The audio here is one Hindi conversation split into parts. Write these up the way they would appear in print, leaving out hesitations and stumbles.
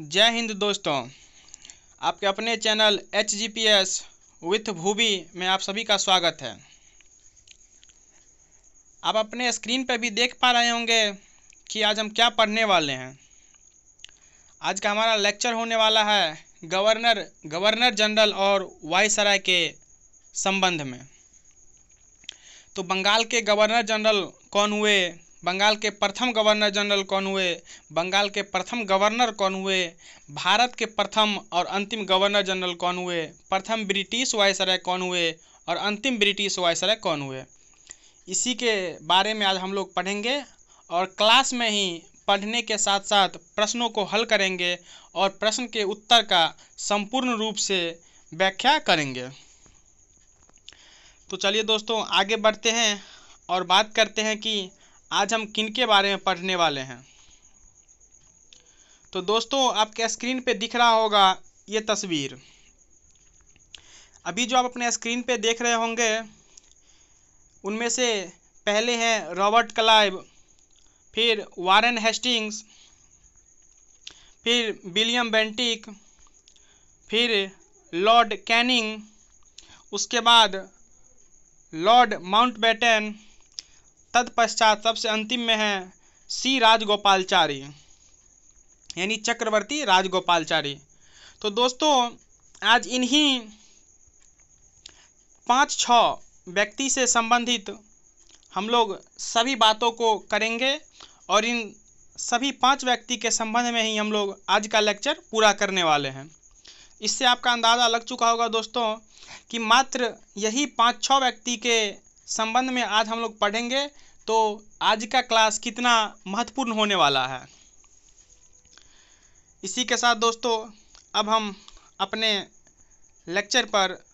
जय हिंद दोस्तों, आपके अपने चैनल HGPS विथ भूवी में आप सभी का स्वागत है। आप अपने स्क्रीन पर भी देख पा रहे होंगे कि आज हम क्या पढ़ने वाले हैं। आज का हमारा लेक्चर होने वाला है गवर्नर जनरल और वायसराय के संबंध में। तो बंगाल के गवर्नर जनरल कौन हुए, बंगाल के प्रथम गवर्नर जनरल कौन हुए, बंगाल के प्रथम गवर्नर कौन हुए, भारत के प्रथम और अंतिम गवर्नर जनरल कौन हुए, प्रथम ब्रिटिश वायसराय कौन हुए और अंतिम ब्रिटिश वायसराय कौन हुए, इसी के बारे में आज हम लोग पढ़ेंगे। और क्लास में ही पढ़ने के साथ साथ प्रश्नों को हल करेंगे और प्रश्न के उत्तर का संपूर्ण रूप से व्याख्या करेंगे। तो चलिए दोस्तों आगे बढ़ते हैं और बात करते हैं कि आज हम किन के बारे में पढ़ने वाले हैं। तो दोस्तों आपके स्क्रीन पे दिख रहा होगा ये तस्वीर। अभी जो आप अपने स्क्रीन पे देख रहे होंगे उनमें से पहले हैं रॉबर्ट क्लाइव, फिर वारेन हेस्टिंग्स, फिर विलियम बेंटिक, फिर लॉर्ड कैनिंग, उसके बाद लॉर्ड माउंटबेटन, तत्पश्चात सबसे अंतिम में है सी राजगोपालचारी यानी चक्रवर्ती राजगोपालचारी। तो दोस्तों आज इन्हीं 5-6 व्यक्ति से संबंधित हम लोग सभी बातों को करेंगे और इन सभी 5 व्यक्ति के संबंध में ही हम लोग आज का लेक्चर पूरा करने वाले हैं। इससे आपका अंदाज़ा लग चुका होगा दोस्तों कि मात्र यही 5-6 व्यक्ति के संबंध में आज हम लोग पढ़ेंगे, तो आज का क्लास कितना महत्वपूर्ण होने वाला है। इसी के साथ दोस्तों अब हम अपने लेक्चर पर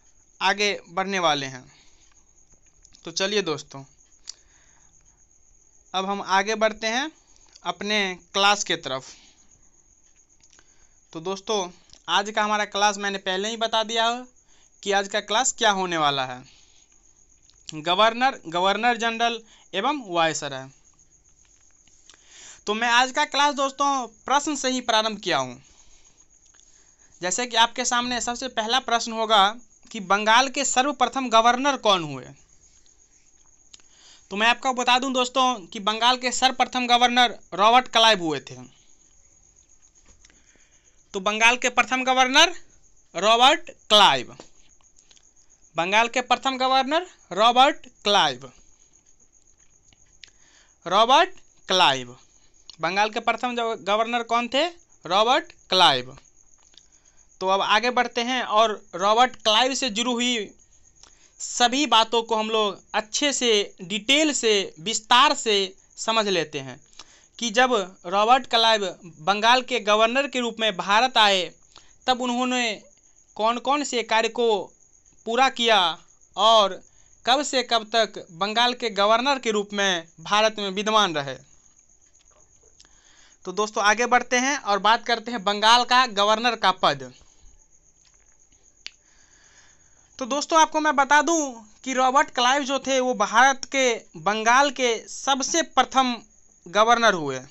आगे बढ़ने वाले हैं। तो चलिए दोस्तों अब हम आगे बढ़ते हैं अपने क्लास के तरफ। तो दोस्तों आज का हमारा क्लास मैंने पहले ही बता दिया है कि आज का क्लास क्या होने वाला है, गवर्नर जनरल एवं वायसराय। तो मैं आज का क्लास दोस्तों प्रश्न से ही प्रारंभ किया हूँ। जैसे कि आपके सामने सबसे पहला प्रश्न होगा कि बंगाल के सर्वप्रथम गवर्नर कौन हुए। तो मैं आपको बता दूं दोस्तों कि बंगाल के सर्वप्रथम गवर्नर रॉबर्ट क्लाइव हुए थे। तो बंगाल के प्रथम गवर्नर रॉबर्ट क्लाइव, बंगाल के प्रथम गवर्नर रॉबर्ट क्लाइव, बंगाल के प्रथम गवर्नर कौन थे? Robert Clive. तो अब आगे बढ़ते हैं और रॉबर्ट क्लाइव से जुड़ी हुई सभी बातों को हम लोग अच्छे से डिटेल से विस्तार से समझ लेते हैं कि जब रॉबर्ट क्लाइव बंगाल के गवर्नर के रूप में भारत आए तब उन्होंने कौन कौन से कार्य को पूरा किया और कब से कब तक बंगाल के गवर्नर के रूप में भारत में विद्यमान रहे। तो दोस्तों आगे बढ़ते हैं और बात करते हैं बंगाल का गवर्नर का पद। तो दोस्तों आपको मैं बता दूं कि रॉबर्ट क्लाइव जो थे वो भारत के बंगाल के सबसे प्रथम गवर्नर हुए।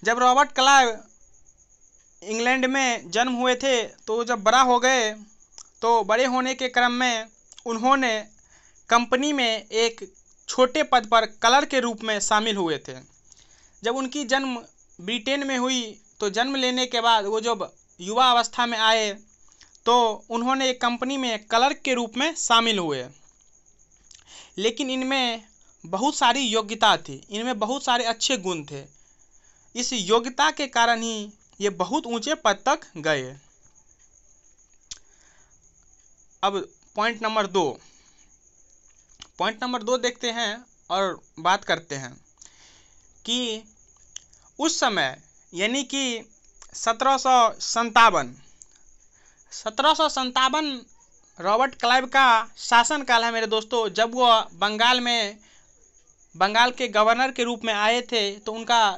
जब रॉबर्ट क्लाइव इंग्लैंड में जन्म हुए थे तो जब बड़ा हो गए तो बड़े होने के क्रम में उन्होंने कंपनी में एक छोटे पद पर क्लर्क के रूप में शामिल हुए थे। जब उनकी जन्म ब्रिटेन में हुई तो जन्म लेने के बाद वो जब युवा अवस्था में आए तो उन्होंने एक कंपनी में क्लर्क के रूप में शामिल हुए। लेकिन इनमें बहुत सारी योग्यता थी, इनमें बहुत सारे अच्छे गुण थे। इस योग्यता के कारण ही ये बहुत ऊंचे पद तक गए। अब पॉइंट नंबर 2 देखते हैं और बात करते हैं कि उस समय यानी कि 1757 रॉबर्ट क्लाइव का शासनकाल है मेरे दोस्तों। जब वो बंगाल के गवर्नर के रूप में आए थे तो उनका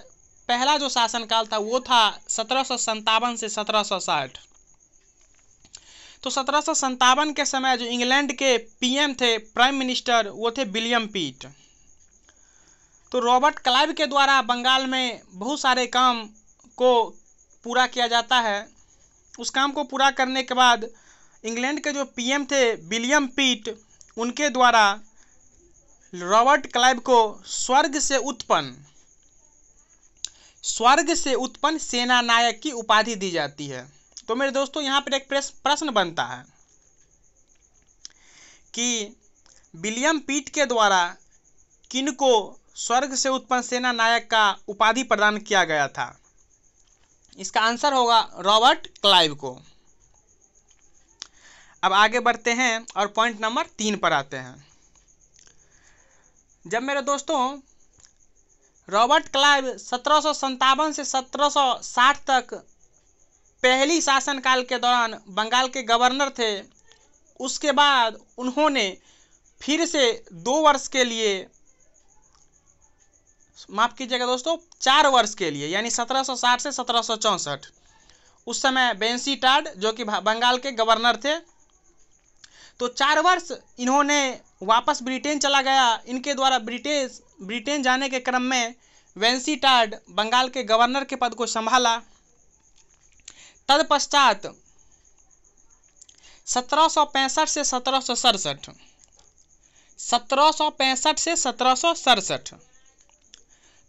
पहला जो शासनकाल था वो था 1757 से 1760। तो 1757 के समय जो इंग्लैंड के पीएम थे, प्राइम मिनिस्टर, वो थे विलियम पिट। तो रॉबर्ट क्लाइव के द्वारा बंगाल में बहुत सारे काम को पूरा किया जाता है। उस काम को पूरा करने के बाद इंग्लैंड के जो पीएम थे विलियम पिट, उनके द्वारा रॉबर्ट क्लाइव को स्वर्ग से उत्पन्न सेना नायक की उपाधि दी जाती है। तो मेरे दोस्तों यहाँ पर एक प्रश्न बनता है कि विलियम पिट के द्वारा किनको स्वर्ग से उत्पन्न सेना नायक का उपाधि प्रदान किया गया था? इसका आंसर होगा रॉबर्ट क्लाइव को। अब आगे बढ़ते हैं और पॉइंट नंबर 3 पर आते हैं। जब मेरे दोस्तों रॉबर्ट क्लाइव 1757 से 1760 तक पहली शासनकाल के दौरान बंगाल के गवर्नर थे, उसके बाद उन्होंने फिर से 2 वर्ष के लिए, माफ कीजिएगा दोस्तों 4 वर्ष के लिए, यानी 1760 से 1764, उस समय बेंसीटाड जो कि बंगाल के गवर्नर थे, तो 4 वर्ष इन्होंने वापस ब्रिटेन चला गया। इनके द्वारा ब्रिटेन जाने के क्रम में बेंसीटाड बंगाल के गवर्नर के पद को संभाला। तत्पश्चात 1765 से 1767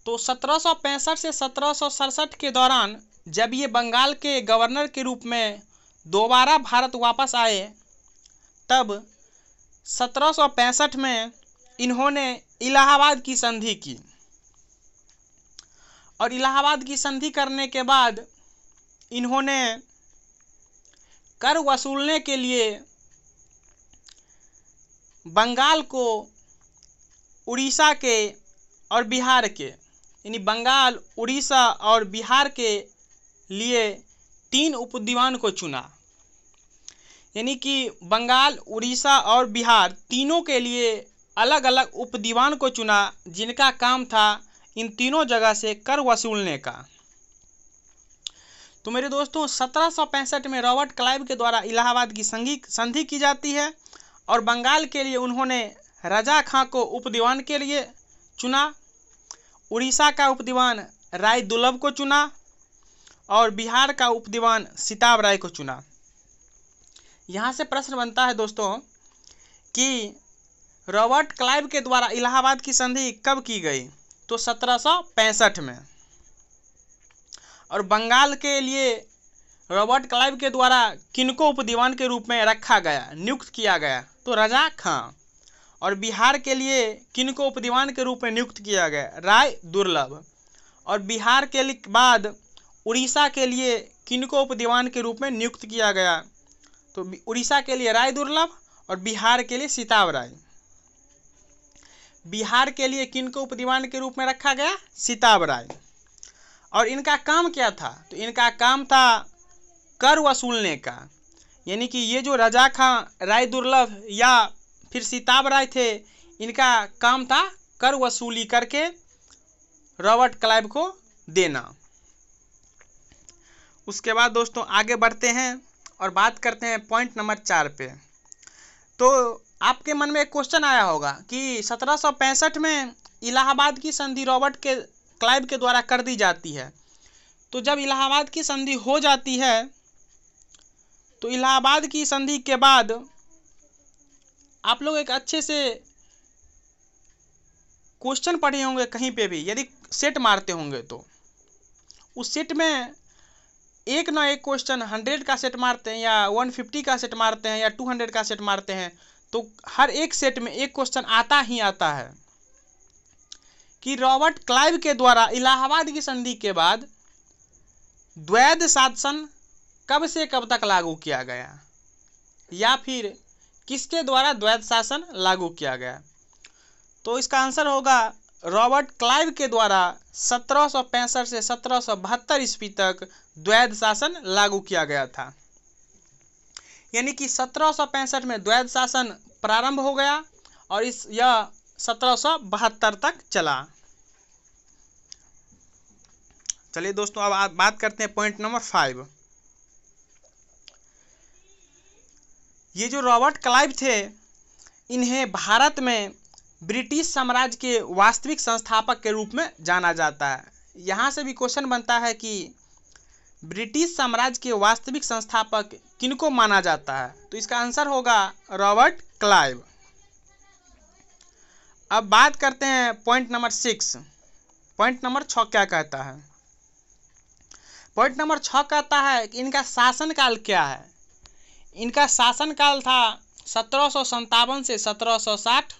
तो 1765 से 1767 के दौरान जब ये बंगाल के गवर्नर के रूप में दोबारा भारत वापस आए, तब 1765 में इन्होंने इलाहाबाद की संधि की, और इलाहाबाद की संधि करने के बाद इन्होंने कर वसूलने के लिए बंगाल को उड़ीसा के और बिहार के, यानी बंगाल, उड़ीसा और बिहार के लिए 3 उपदीवान को चुना। यानी कि बंगाल, उड़ीसा और बिहार तीनों के लिए अलग अलग उपदीवान को चुना, जिनका काम था इन तीनों जगह से कर वसूलने का। तो मेरे दोस्तों 1765 में रॉबर्ट क्लाइव के द्वारा इलाहाबाद की संधि की जाती है, और बंगाल के लिए उन्होंने रजा खां को उपदीवान के लिए चुना, उड़ीसा का उपदीवान राय दुर्लभ को चुना, और बिहार का उपदीवान सिताब राय को चुना। यहाँ से प्रश्न बनता है दोस्तों कि रॉबर्ट क्लाइव के द्वारा इलाहाबाद की संधि कब की गई? तो 1765 में। और बंगाल के लिए रॉबर्ट क्लाइव के द्वारा किनको उपदीवान के रूप में रखा गया, नियुक्त किया गया? तो रजा खां। और बिहार के लिए किनको उपदीवान के रूप में नियुक्त किया गया? राय दुर्लभ। और बिहार के बाद उड़ीसा के लिए किनको उपदीवान के रूप में नियुक्त किया गया? तो उड़ीसा के लिए राय दुर्लभ और बिहार के लिए सिताब राय। बिहार के लिए किनको उपदीवान के रूप में रखा गया? सिताब राय। और इनका काम क्या था? तो इनका काम था कर वसूलने का। यानी कि ये जो रजा खां, राय दुर्लभ या फिर सिताब राय थे, इनका काम था कर वसूली करके रॉबर्ट क्लाइव को देना। उसके बाद दोस्तों आगे बढ़ते हैं और बात करते हैं पॉइंट नंबर 4 पे। तो आपके मन में एक क्वेश्चन आया होगा कि 1765 में इलाहाबाद की संधि रॉबर्ट के क्लाइव के द्वारा कर दी जाती है, तो जब इलाहाबाद की संधि हो जाती है, तो इलाहाबाद की संधि के बाद आप लोग एक अच्छे से क्वेश्चन पढ़े होंगे कहीं पे भी, यदि सेट मारते होंगे तो उस सेट में एक ना एक क्वेश्चन 100 का सेट मारते हैं या 150 का सेट मारते हैं या 200 का सेट मारते हैं, तो हर एक सेट में एक क्वेश्चन आता ही आता है कि रॉबर्ट क्लाइव के द्वारा इलाहाबाद की संधि के बाद द्वैध शासन कब से कब तक लागू किया गया, या फिर किसके द्वारा द्वैध शासन लागू किया गया? तो इसका आंसर होगा रॉबर्ट क्लाइव के द्वारा 1765 से 1772 ईस्वी तक द्वैध शासन लागू किया गया था। यानी कि 1765 में द्वैध शासन प्रारंभ हो गया और यह 1772 तक चला। चलिए दोस्तों अब आप बात करते हैं पॉइंट नंबर 5। ये जो रॉबर्ट क्लाइव थे, इन्हें भारत में ब्रिटिश साम्राज्य के वास्तविक संस्थापक के रूप में जाना जाता है। यहाँ से भी क्वेश्चन बनता है कि ब्रिटिश साम्राज्य के वास्तविक संस्थापक किनको माना जाता है? तो इसका आंसर होगा रॉबर्ट क्लाइव। अब बात करते हैं पॉइंट नंबर 6। पॉइंट नंबर 6 क्या कहता है? पॉइंट नंबर 6 कहता है कि इनका शासनकाल क्या है। इनका शासनकाल था 1757 से 1760,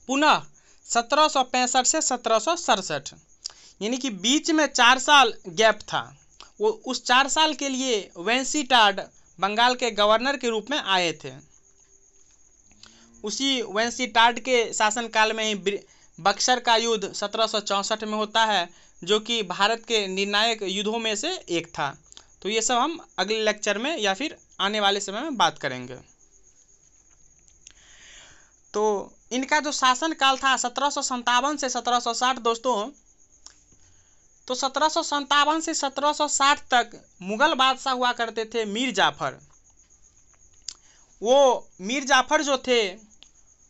पुनः 1765 से 1767, यानी कि बीच में 4 साल गैप था। वो उस 4 साल के लिए वेंसीटाड बंगाल के गवर्नर के रूप में आए थे। उसी वेंसीटाड के शासनकाल में ही बक्सर का युद्ध 1764 में होता है, जो कि भारत के निर्णायक युद्धों में से एक था। तो ये सब हम अगले लेक्चर में या फिर आने वाले समय में बात करेंगे। तो इनका जो शासनकाल था 1757 से 1760 दोस्तों, तो 1757 से 1760 तक मुगल बादशाह हुआ करते थे मीर जाफर। वो मीर जाफर जो थे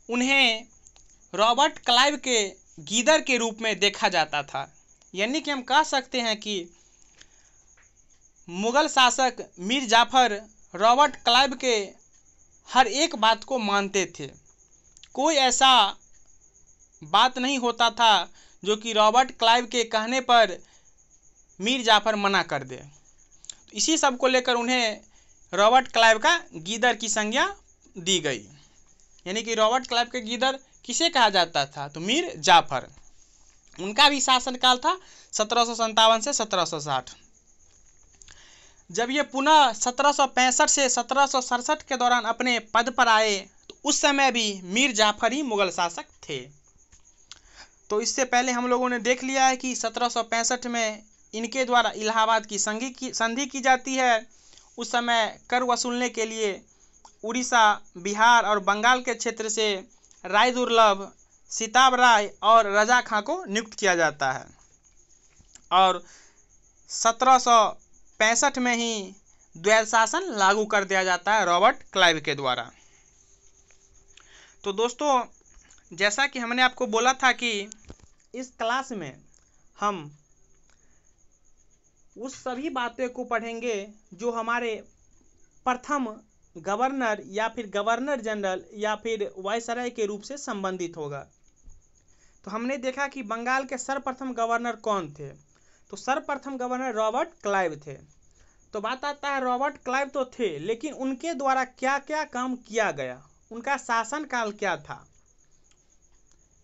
उन्हें रॉबर्ट क्लाइव के गीदर के रूप में देखा जाता था। यानी कि हम कह सकते हैं कि मुगल शासक मीर जाफर रॉबर्ट क्लाइव के हर एक बात को मानते थे। कोई ऐसा बात नहीं होता था जो कि रॉबर्ट क्लाइव के कहने पर मीर जाफर मना कर दे। इसी सब को लेकर उन्हें रॉबर्ट क्लाइव का गीदर की संज्ञा दी गई। यानी कि रॉबर्ट क्लाइव के गीदर किसे कहा जाता था? तो मीर जाफर। उनका भी शासनकाल था 1757 से 1760। जब ये पुनः 1765 से 1767 के दौरान अपने पद पर आए तो उस समय भी मीर जाफर ही मुगल शासक थे। तो इससे पहले हम लोगों ने देख लिया है कि 1765 में इनके द्वारा इलाहाबाद की संधि की जाती है। उस समय कर वसूलने के लिए उड़ीसा, बिहार और बंगाल के क्षेत्र से राय दुर्लभ, सिताब राय और रजा खां को नियुक्त किया जाता है और 1765 में ही द्वैध शासन लागू कर दिया जाता है रॉबर्ट क्लाइव के द्वारा। तो दोस्तों, जैसा कि हमने आपको बोला था कि इस क्लास में हम उस सभी बातों को पढ़ेंगे जो हमारे प्रथम गवर्नर या फिर गवर्नर जनरल या फिर वायसराय के रूप से संबंधित होगा। तो हमने देखा कि बंगाल के सर्वप्रथम गवर्नर कौन थे? तो सर्वप्रथम गवर्नर रॉबर्ट क्लाइव थे। तो बात आता है रॉबर्ट क्लाइव तो थे, लेकिन उनके द्वारा क्या क्या काम किया गया, उनका शासनकाल क्या था,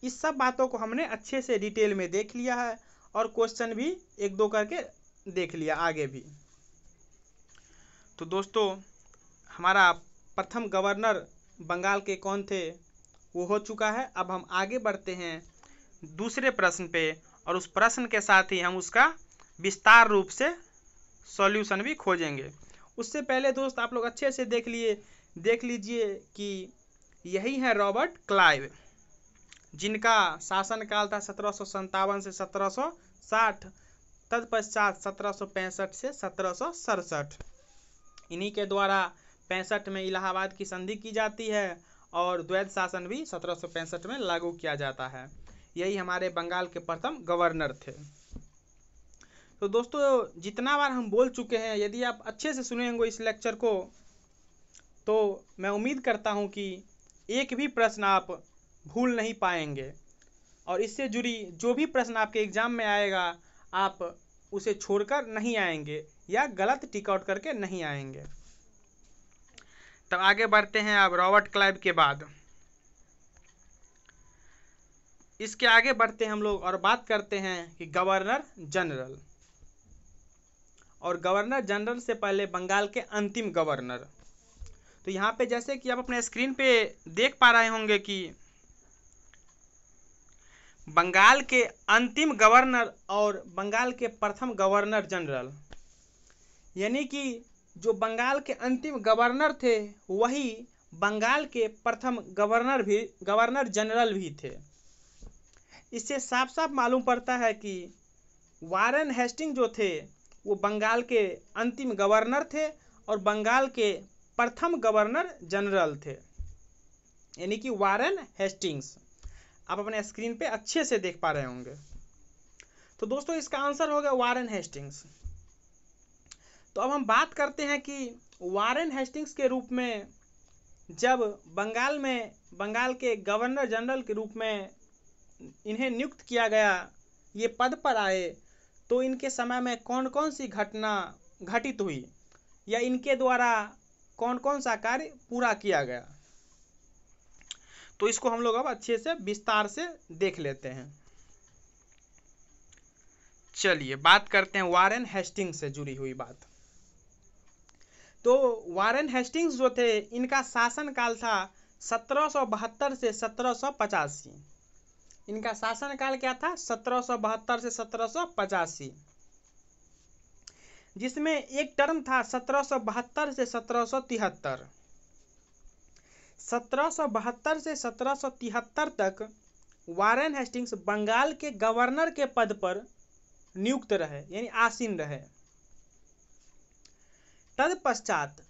इस सब बातों को हमने अच्छे से डिटेल में देख लिया है और क्वेश्चन भी एक दो करके देख लिया आगे भी। तो दोस्तों, हमारा प्रथम गवर्नर बंगाल के कौन थे वो हो चुका है। अब हम आगे बढ़ते हैं दूसरे प्रश्न पे और उस प्रश्न के साथ ही हम उसका विस्तार रूप से सॉल्यूशन भी खोजेंगे। उससे पहले दोस्त आप लोग अच्छे से देख लीजिए कि यही है रॉबर्ट क्लाइव, जिनका शासनकाल था 1757 से 1760, तत्पश्चात 1765 से 1767। इन्हीं के द्वारा 65 में इलाहाबाद की संधि की जाती है और द्वैध शासन भी 1765 में लागू किया जाता है। यही हमारे बंगाल के प्रथम गवर्नर थे। तो दोस्तों, जितना बार हम बोल चुके हैं, यदि आप अच्छे से सुने होंगे इस लेक्चर को तो मैं उम्मीद करता हूं कि एक भी प्रश्न आप भूल नहीं पाएंगे और इससे जुड़ी जो भी प्रश्न आपके एग्जाम में आएगा आप उसे छोड़कर नहीं आएंगे या गलत टिक आउट करके नहीं आएंगे। तब आगे बढ़ते हैं अब रॉबर्ट क्लाइव के बाद। इसके आगे बढ़ते हैं हम लोग और बात करते हैं कि गवर्नर जनरल। और गवर्नर जनरल से पहले बंगाल के अंतिम गवर्नर। तो यहाँ पे जैसे कि आप अपने स्क्रीन पे देख पा रहे होंगे कि बंगाल के अंतिम गवर्नर और बंगाल के प्रथम गवर्नर जनरल, यानी कि जो बंगाल के अंतिम गवर्नर थे वही बंगाल के प्रथम गवर्नर जनरल भी थे। इससे साफ साफ मालूम पड़ता है कि वारेन हेस्टिंग जो थे वो बंगाल के अंतिम गवर्नर थे और बंगाल के प्रथम गवर्नर जनरल थे, यानी कि वारेन हेस्टिंग्स। आप अपने स्क्रीन पे अच्छे से देख पा रहे होंगे। तो दोस्तों, इसका आंसर होगा वारेन हेस्टिंग्स। तो अब हम बात करते हैं कि वारेन हेस्टिंग्स के रूप में जब बंगाल के गवर्नर जनरल के रूप में इन्हें नियुक्त किया गया, ये पद पर आए, तो इनके समय में कौन कौन सी घटना घटित हुई या इनके द्वारा कौन कौन सा कार्य पूरा किया गया, तो इसको हम लोग अब अच्छे से विस्तार से देख लेते हैं। चलिए बात करते हैं वारेन हेस्टिंग्स से जुड़ी हुई बात। तो वारेन हेस्टिंग्स जो थे, इनका शासन काल था 1772 से 1785। इनका शासन काल क्या था? 1772 से 1785, जिसमें एक टर्म था 1772 से 1773। 1772 से 1773 तक वारेन हेस्टिंग्स बंगाल के गवर्नर के पद पर नियुक्त रहे, यानी आसीन रहे। तत्पश्चात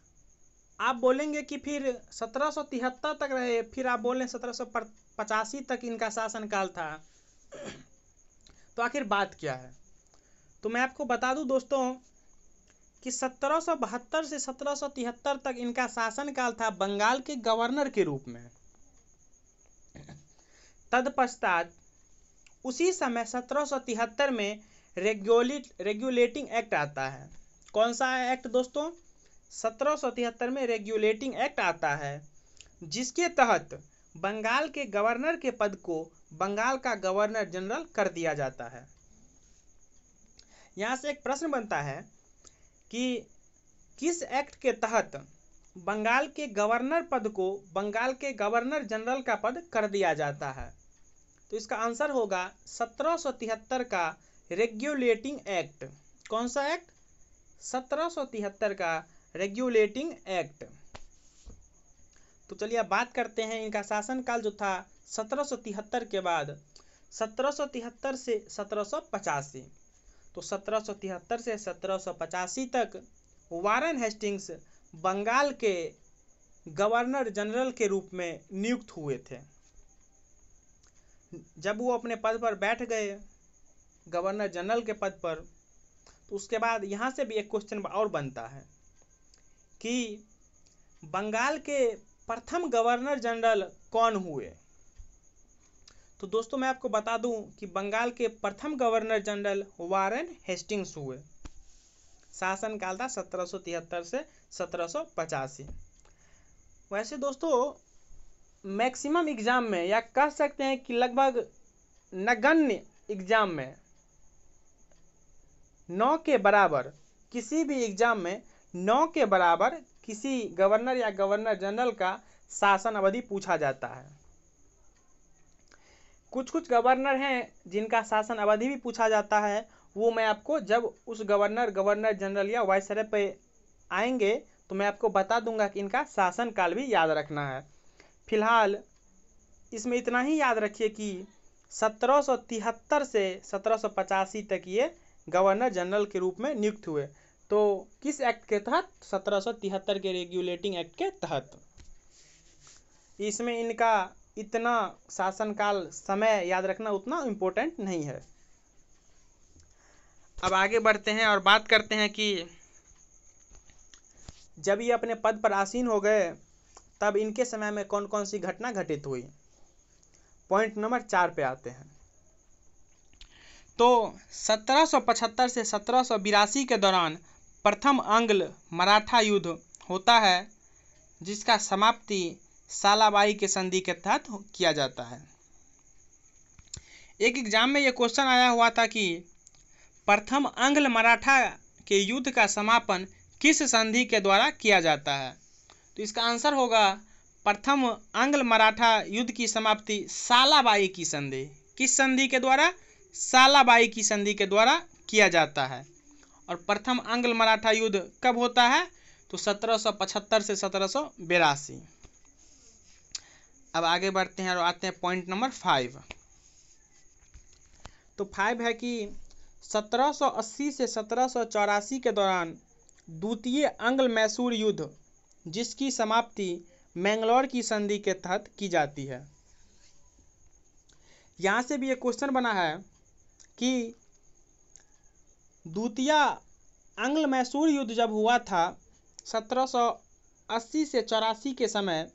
आप बोलेंगे कि फिर 1773 तक रहे, फिर आप बोलें 1785 तक इनका शासनकाल था, तो आखिर बात क्या है? तो मैं आपको बता दूं दोस्तों कि 1772 से 1773 तक इनका शासनकाल था बंगाल के गवर्नर के रूप में। तत्पश्चात उसी समय 1773 में रेगुलेटिंग एक्ट आता है। कौन सा एक्ट दोस्तों? 1773 में रेगुलेटिंग एक्ट आता है, जिसके तहत बंगाल के गवर्नर के पद को बंगाल का गवर्नर जनरल कर दिया जाता है। यहाँ से एक प्रश्न बनता है कि किस एक्ट के तहत बंगाल के गवर्नर पद को बंगाल के गवर्नर जनरल का पद कर दिया जाता है? तो इसका आंसर होगा 1773 का रेगुलेटिंग एक्ट। कौन सा एक्ट? 1773 का रेगुलेटिंग एक्ट। तो चलिए अब बात करते हैं इनका शासनकाल जो था 1773 के बाद 1773 से 1785। तो 1773 से 1785 तक वारेन हेस्टिंग्स बंगाल के गवर्नर जनरल के रूप में नियुक्त हुए थे। जब वो अपने पद पर बैठ गए, गवर्नर जनरल के पद पर, तो उसके बाद यहाँ से भी एक क्वेश्चन और बनता है कि बंगाल के प्रथम गवर्नर जनरल कौन हुए? तो दोस्तों मैं आपको बता दूं कि बंगाल के प्रथम गवर्नर जनरल वारेन हेस्टिंग्स हुए। शासनकाल था 1773 से 1785। वैसे दोस्तों मैक्सिमम एग्जाम में, या कह सकते हैं कि लगभग नगण्य एग्जाम में 9 के बराबर, किसी भी एग्जाम में 9 के बराबर किसी गवर्नर या गवर्नर जनरल का शासन अवधि पूछा जाता है। कुछ कुछ गवर्नर हैं जिनका शासन अवधि भी पूछा जाता है, वो मैं आपको जब उस गवर्नर जनरल या वाइसरॉय पे आएंगे तो मैं आपको बता दूंगा कि इनका शासन काल भी याद रखना है। फिलहाल इसमें इतना ही याद रखिए कि 1773 से 1785 तक ये गवर्नर जनरल के रूप में नियुक्त हुए। तो किस एक्ट के तहत? 1773 के रेगुलेटिंग एक्ट के तहत। इसमें इनका इतना शासनकाल समय याद रखना उतना इम्पोर्टेंट नहीं है। अब आगे बढ़ते हैं और बात करते हैं कि जब ये अपने पद पर आसीन हो गए तब इनके समय में कौन कौन सी घटना घटित हुई। पॉइंट नंबर 4 पे आते हैं। तो 1775 से 1782 के दौरान प्रथम आंग्ल मराठा युद्ध होता है, जिसका समाप्ति सालाबाई के संधि के तहत किया जाता है। एक एग्जाम में यह क्वेश्चन आया हुआ था कि प्रथम आंग्ल मराठा के युद्ध का समापन किस संधि के द्वारा किया जाता है? तो इसका आंसर होगा प्रथम आंग्ल मराठा युद्ध की समाप्ति सालाबाई की संधि। किस संधि के द्वारा? सालाबाई की संधि के द्वारा किया जाता है। और प्रथम आंग्ल मराठा युद्ध कब होता है? तो 1775 से 1782। अब आगे बढ़ते हैं और आते हैं पॉइंट नंबर 5। तो 5 है कि 1780 से 1784 के दौरान द्वितीय आंग्ल मैसूर युद्ध, जिसकी समाप्ति मैंगलोर की संधि के तहत की जाती है। यहाँ से भी एक क्वेश्चन बना है कि द्वितीय आंग्ल मैसूर युद्ध जब हुआ था 1780 से 84 के समय,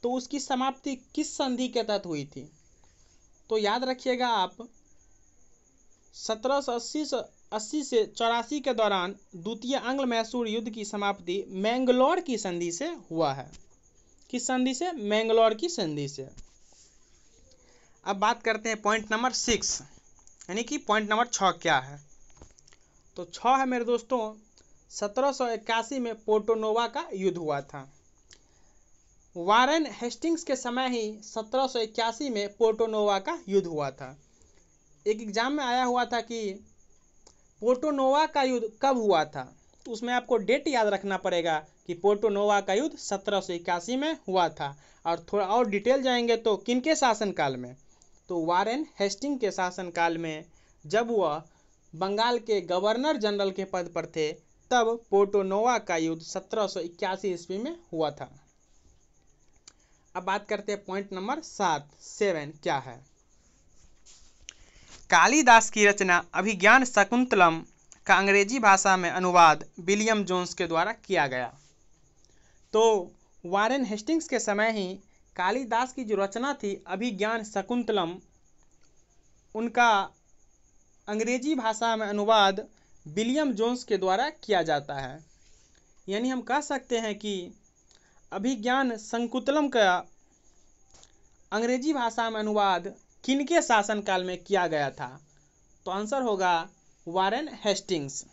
तो उसकी समाप्ति किस संधि के तहत हुई थी? तो याद रखिएगा आप, 1780 से 84 के दौरान द्वितीय आंग्ल मैसूर युद्ध की समाप्ति मैंगलोर की संधि से हुआ है। किस संधि से? मैंगलोर की संधि से। अब बात करते हैं पॉइंट नंबर 6, यानी कि पॉइंट नंबर 6 क्या है। तो 6 है मेरे दोस्तों, 1781 में पोर्टो नोवा का युद्ध हुआ था। वारेन हेस्टिंग्स के समय ही 1781 में पोर्टो नोवा का युद्ध हुआ था। एक एग्जाम में आया हुआ था कि पोर्टो नोवा का युद्ध कब हुआ था, तो उसमें आपको डेट याद रखना पड़ेगा कि पोर्टो नोवा का युद्ध 1781 में हुआ था। और थोड़ा और डिटेल जाएंगे तो किनके शासनकाल में? तो वारेन हेस्टिंग के शासनकाल में, जब वह बंगाल के गवर्नर जनरल के पद पर थे, तब पोर्टो नोवा का युद्ध 1781 ईस्वी में हुआ था। अब बात करते हैं पॉइंट नंबर 7 क्या है। कालिदास की रचना अभिज्ञान शकुंतलम का अंग्रेजी भाषा में अनुवाद विलियम जोन्स के द्वारा किया गया। तो वारेन हेस्टिंग्स के समय ही कालिदास की जो रचना थी अभिज्ञान शकुंतलम, उनका अंग्रेजी भाषा में अनुवाद विलियम जोन्स के द्वारा किया जाता है। यानी हम कह सकते हैं कि अभिज्ञान शकुंतलम का अंग्रेजी भाषा में अनुवाद किनके शासनकाल में किया गया था? तो आंसर होगा वारेन हेस्टिंग्स।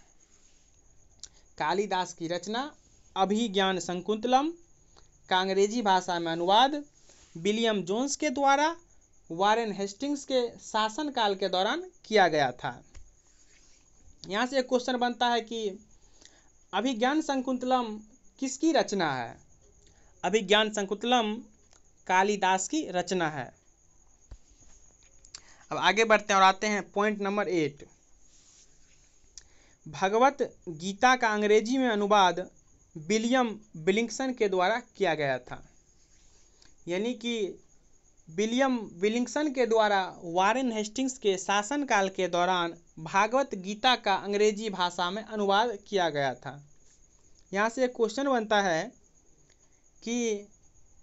कालिदास की रचना अभिज्ञान शकुंतलम का अंग्रेजी भाषा में अनुवाद विलियम जोन्स के द्वारा वारेन हेस्टिंग्स के शासनकाल के दौरान किया गया था। यहाँ से एक क्वेश्चन बनता है कि अभिज्ञान शकुंतलम किसकी रचना है? अभिज्ञान शकुंतलम कालिदास की रचना है। अब आगे बढ़ते हैं और आते हैं पॉइंट नंबर 8। भगवत गीता का अंग्रेजी में अनुवाद विलियम विलिंगसन के द्वारा किया गया था। यानी कि विलियम विलिंगसन के द्वारा वारेन हेस्टिंग्स के शासनकाल के दौरान भागवत गीता का अंग्रेजी भाषा में अनुवाद किया गया था। यहाँ से एक क्वेश्चन बनता है कि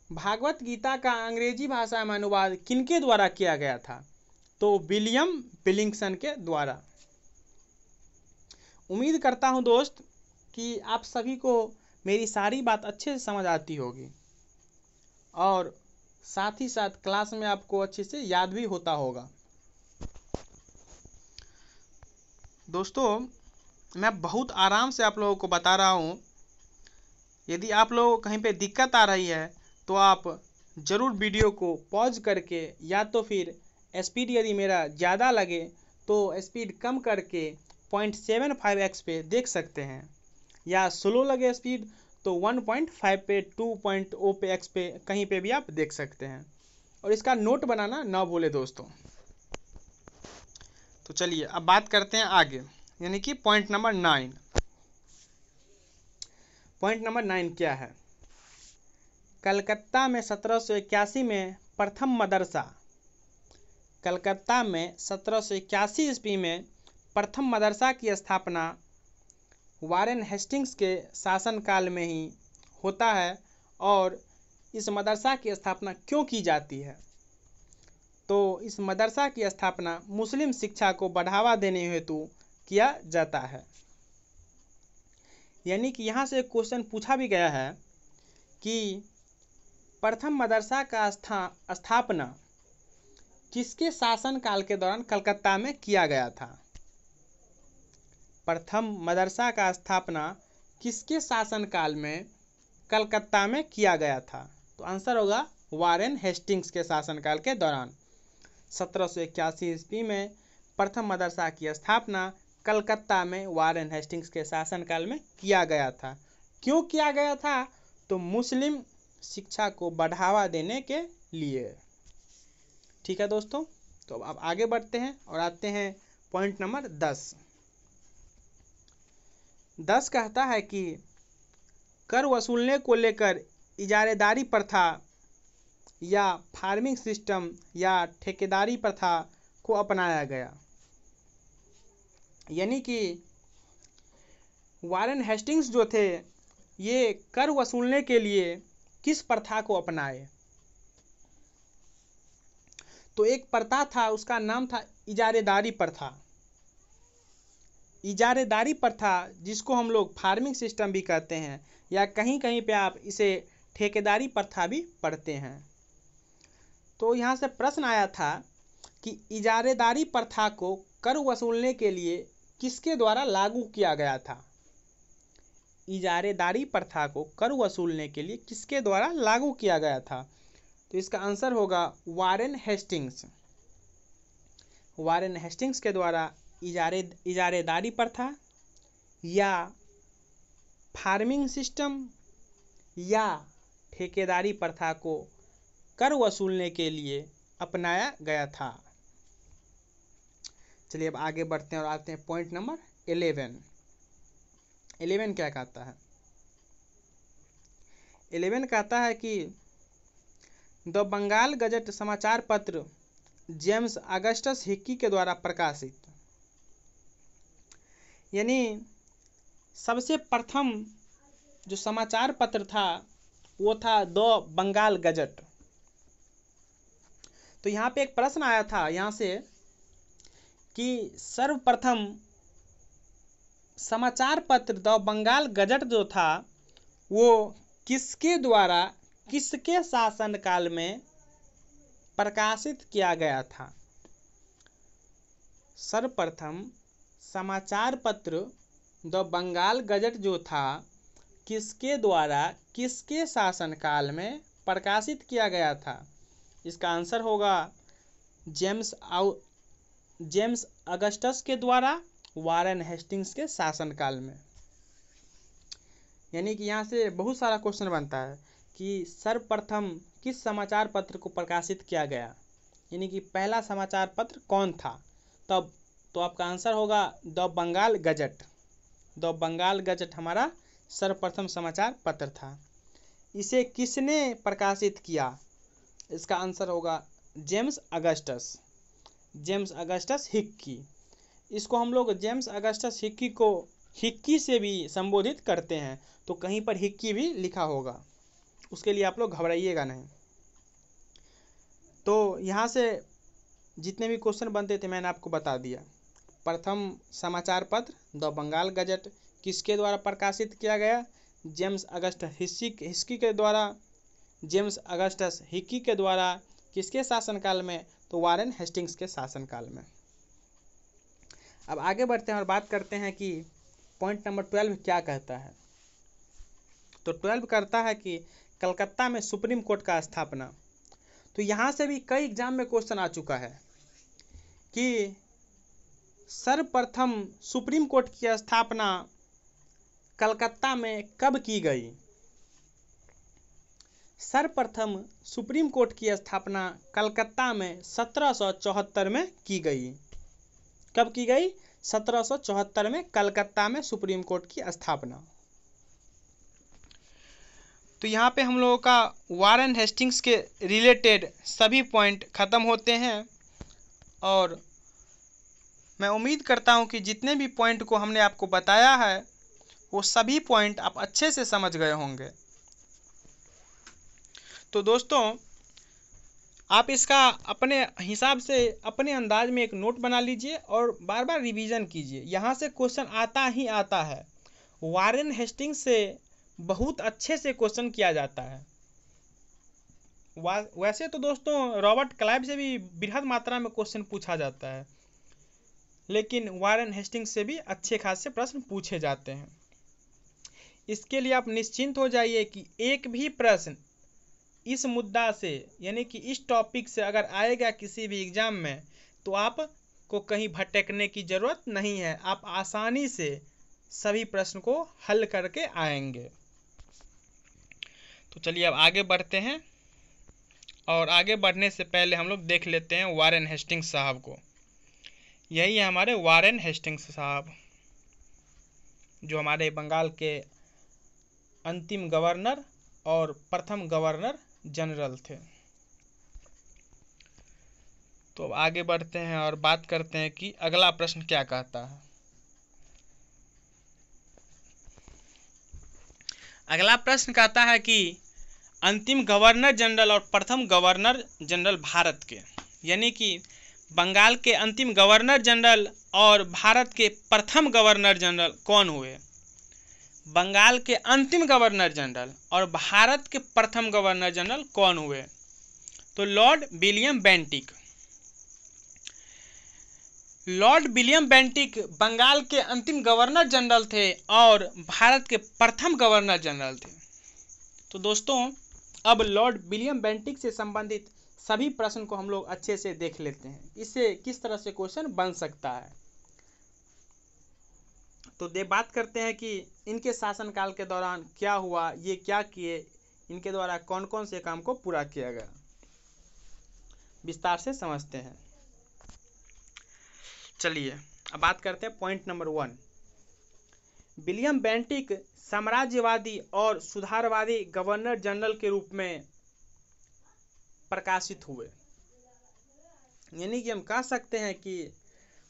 भागवत गीता का अंग्रेजी भाषा में अनुवाद किनके द्वारा किया गया था? तो विलियम विलिंगसन के द्वारा। उम्मीद करता हूँ दोस्त कि आप सभी को मेरी सारी बात अच्छे से समझ आती होगी और साथ ही साथ क्लास में आपको अच्छे से याद भी होता होगा। दोस्तों, मैं बहुत आराम से आप लोगों को बता रहा हूँ। यदि आप लोगों को कहीं पे दिक्कत आ रही है तो आप ज़रूर वीडियो को पॉज करके, या तो फिर स्पीड यदि मेरा ज़्यादा लगे तो स्पीड कम करके 0.75x पे देख सकते हैं, या स्लो लगे स्पीड तो 1.5 पे 2.0 पे x पे कहीं पे भी आप देख सकते हैं। और इसका नोट बनाना ना भूले दोस्तों। तो चलिए अब बात करते हैं आगे, यानी कि पॉइंट नंबर 9। पॉइंट नंबर 9 क्या है? कलकत्ता में 1781 में प्रथम मदरसा, कलकत्ता में 1781 ईस्वी में प्रथम मदरसा की स्थापना वारेन हेस्टिंग्स के शासनकाल में ही होता है। और इस मदरसा की स्थापना क्यों की जाती है? तो इस मदरसा की स्थापना मुस्लिम शिक्षा को बढ़ावा देने हेतु किया जाता है। यानी कि यहाँ से एक क्वेश्चन पूछा भी गया है कि प्रथम मदरसा का स्थापना किसके शासनकाल के दौरान कलकत्ता में किया गया था? प्रथम मदरसा का स्थापना किसके शासनकाल में कलकत्ता में किया गया था? तो आंसर होगा वारेन हेस्टिंग्स के शासनकाल के दौरान 1781 ईस्वी में प्रथम मदरसा की स्थापना कलकत्ता में वारेन हेस्टिंग्स के शासनकाल में किया गया था। क्यों किया गया था? तो मुस्लिम शिक्षा को बढ़ावा देने के लिए। ठीक है दोस्तों, तो अब आगे बढ़ते हैं और आते हैं पॉइंट नंबर 10। 10 कहता है कि कर वसूलने को लेकर इजारेदारी प्रथा या फार्मिंग सिस्टम या ठेकेदारी प्रथा को अपनाया गया। यानी कि वारेन हेस्टिंग्स जो थे ये कर वसूलने के लिए किस प्रथा को अपनाए? तो एक प्रथा था, उसका नाम था इजारेदारी प्रथा। इजारेदारी प्रथा, जिसको हम लोग फार्मिंग सिस्टम भी कहते हैं, या कहीं कहीं पे आप इसे ठेकेदारी प्रथा भी पढ़ते हैं। तो यहाँ से प्रश्न आया था कि इजारेदारी प्रथा को कर वसूलने के लिए किसके द्वारा लागू किया गया था? इजारेदारी प्रथा को कर वसूलने के लिए किसके द्वारा लागू किया गया था? तो इसका आंसर होगा वारेन हेस्टिंग्स। वारेन हेस्टिंग्स के द्वारा इजारेदारी प्रथा या फार्मिंग सिस्टम या ठेकेदारी प्रथा को कर वसूलने के लिए अपनाया गया था। चलिए अब आगे बढ़ते हैं और आते हैं पॉइंट नंबर 11। 11 क्या कहता है? 11 कहता है कि द बंगाल गजट समाचार पत्र जेम्स अगस्टस हिक्की के द्वारा प्रकाशित, यानी सबसे प्रथम जो समाचार पत्र था वो था द बंगाल गजट। तो यहाँ पे एक प्रश्न आया था यहाँ से कि सर्वप्रथम समाचार पत्र द बंगाल गजट जो था वो किसके द्वारा किसके शासनकाल में प्रकाशित किया गया था? सर्वप्रथम समाचार पत्र द बंगाल गजट जो था किसके द्वारा किसके शासनकाल में प्रकाशित किया गया था? इसका आंसर होगा जेम्स अगस्टस के द्वारा वारेन हेस्टिंग्स के शासनकाल में। यानी कि यहाँ से बहुत सारा क्वेश्चन बनता है कि सर्वप्रथम किस समाचार पत्र को प्रकाशित किया गया, यानी कि पहला समाचार पत्र कौन था तब? तो आपका आंसर होगा the Bengal Gazette. The Bengal Gazette हमारा सर्वप्रथम समाचार पत्र था। इसे किसने प्रकाशित किया? इसका आंसर होगा जेम्स अगस्टस हिक्की। इसको हम लोग जेम्स अगस्टस हिक्की को हिक्की से भी संबोधित करते हैं, तो कहीं पर हिक्की भी लिखा होगा, उसके लिए आप लोग घबराइएगा नहीं। तो यहाँ से जितने भी क्वेश्चन बनते थे मैंने आपको बता दिया। प्रथम समाचार पत्र द बंगाल गजट किसके द्वारा प्रकाशित किया गया? जेम्स अगस्टस हिक्की के द्वारा। जेम्स अगस्टस हिक्की के द्वारा किसके शासनकाल में? तो वारेन हेस्टिंग्स के शासनकाल में। अब आगे बढ़ते हैं और बात करते हैं कि पॉइंट नंबर 12 क्या कहता है। तो 12 कहता है कि कलकत्ता में सुप्रीम कोर्ट का स्थापना। तो यहाँ से भी कई एग्जाम में क्वेश्चन आ चुका है कि सर्वप्रथम सुप्रीम कोर्ट की स्थापना कलकत्ता में कब की गई? सर्वप्रथम सुप्रीम कोर्ट की स्थापना कलकत्ता में 1774 में की गई। कब की गई? 1774 में कलकत्ता में सुप्रीम कोर्ट की स्थापना। तो यहाँ पे हम लोगों का वारेन हेस्टिंग्स के रिलेटेड सभी पॉइंट ख़त्म होते हैं और मैं उम्मीद करता हूँ कि जितने भी पॉइंट को हमने आपको बताया है वो सभी पॉइंट आप अच्छे से समझ गए होंगे। तो दोस्तों आप इसका अपने हिसाब से अपने अंदाज में एक नोट बना लीजिए और बार बार रिवीजन कीजिए। यहाँ से क्वेश्चन आता ही आता है। वारेन हेस्टिंग्स से बहुत अच्छे से क्वेश्चन किया जाता है। वैसे तो दोस्तों रॉबर्ट क्लाइव से भी बृहद मात्रा में क्वेश्चन पूछा जाता है, लेकिन वारेन हेस्टिंग्स से भी अच्छे खासे प्रश्न पूछे जाते हैं। इसके लिए आप निश्चिंत हो जाइए कि एक भी प्रश्न इस मुद्दा से यानी कि इस टॉपिक से अगर आएगा किसी भी एग्जाम में तो आपको कहीं भटकने की ज़रूरत नहीं है। आप आसानी से सभी प्रश्न को हल करके आएंगे। तो चलिए अब आगे बढ़ते हैं और आगे बढ़ने से पहले हम लोग देख लेते हैं वारेन हेस्टिंग्स साहब को। यही है हमारे वारेन हेस्टिंग्स साहब, जो हमारे बंगाल के अंतिम गवर्नर और प्रथम गवर्नर जनरल थे। तो अब आगे बढ़ते हैं और बात करते हैं कि अगला प्रश्न क्या कहता है। अगला प्रश्न कहता है कि अंतिम गवर्नर जनरल और प्रथम गवर्नर जनरल भारत के, यानी कि बंगाल के अंतिम गवर्नर जनरल और भारत के प्रथम गवर्नर जनरल कौन हुए? बंगाल के अंतिम गवर्नर जनरल और भारत के प्रथम गवर्नर जनरल कौन हुए? तो Lord William Bentinck. Lord William Bentinck Bengal के अंतिम गवर्नर जनरल थे और भारत के प्रथम गवर्नर जनरल थे। तो दोस्तों, अब लॉर्ड विलियम बेंटिक से संबंधित सभी प्रश्न को हम लोग अच्छे से देख लेते हैं, इससे किस तरह से क्वेश्चन बन सकता है। तो बात करते हैं कि इनके शासनकाल के दौरान क्या हुआ, ये क्या किए, इनके द्वारा कौन कौन से काम को पूरा किया गया, विस्तार से समझते हैं। चलिए अब बात करते हैं पॉइंट नंबर 1। विलियम बेंटिक साम्राज्यवादी और सुधारवादी गवर्नर जनरल के रूप में प्रकाशित हुए, यानी कि हम कह सकते हैं कि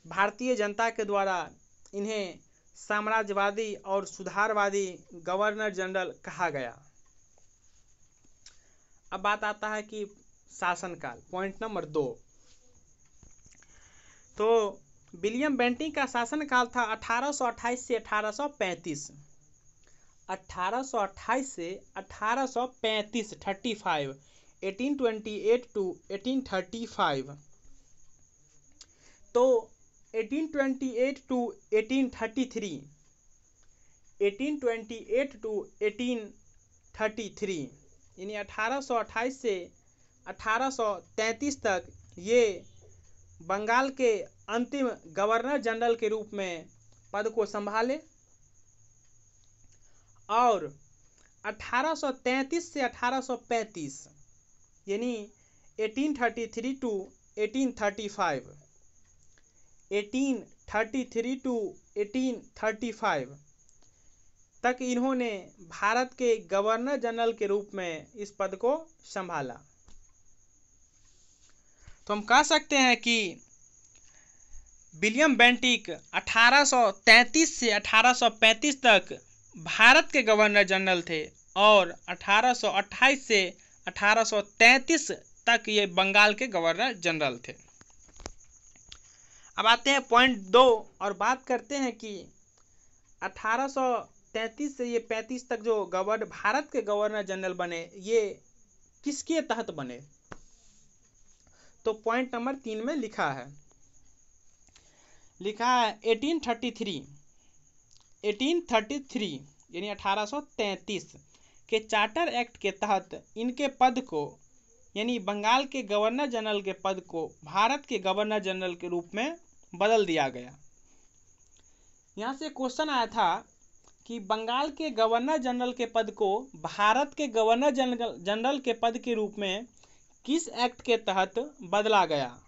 भारतीय जनता के द्वारा इन्हें साम्राज्यवादी और सुधारवादी गवर्नर जनरल कहा गया। अब बात आता है कि शासनकाल, पॉइंट नंबर 2। तो विलियम बेंटिक का शासनकाल था 1828 से 1835। 1828 से 1835, 35, 1828 टू 1835। तो 1828 टू 1833, 1828 टू 1833, यानी 1828 से 1833 तक ये बंगाल के अंतिम गवर्नर जनरल के रूप में पद को संभाले और 1833 से 1835, यानी 1833 टू 1835, 1833 टू 1835 तक इन्होंने भारत के गवर्नर जनरल के रूप में इस पद को संभाला। तो हम कह सकते हैं कि विलियम बेंटिक 1833 से 1835 तक भारत के गवर्नर जनरल थे और 1828 से 1833 तक ये बंगाल के गवर्नर जनरल थे। अब आते हैं पॉइंट 2 और बात करते हैं कि 1833 से ये 35 तक जो भारत के गवर्नर जनरल बने, ये किसके तहत बने? तो पॉइंट नंबर 3 में लिखा है 1833 यानी 1833 के चार्टर एक्ट के तहत इनके पद को, यानी बंगाल के गवर्नर जनरल के पद को भारत के गवर्नर जनरल के रूप में बदल दिया गया। यहाँ से क्वेश्चन आया था कि बंगाल के गवर्नर जनरल के पद को भारत के गवर्नर जनरल के पद के रूप में किस एक्ट के तहत बदला गया?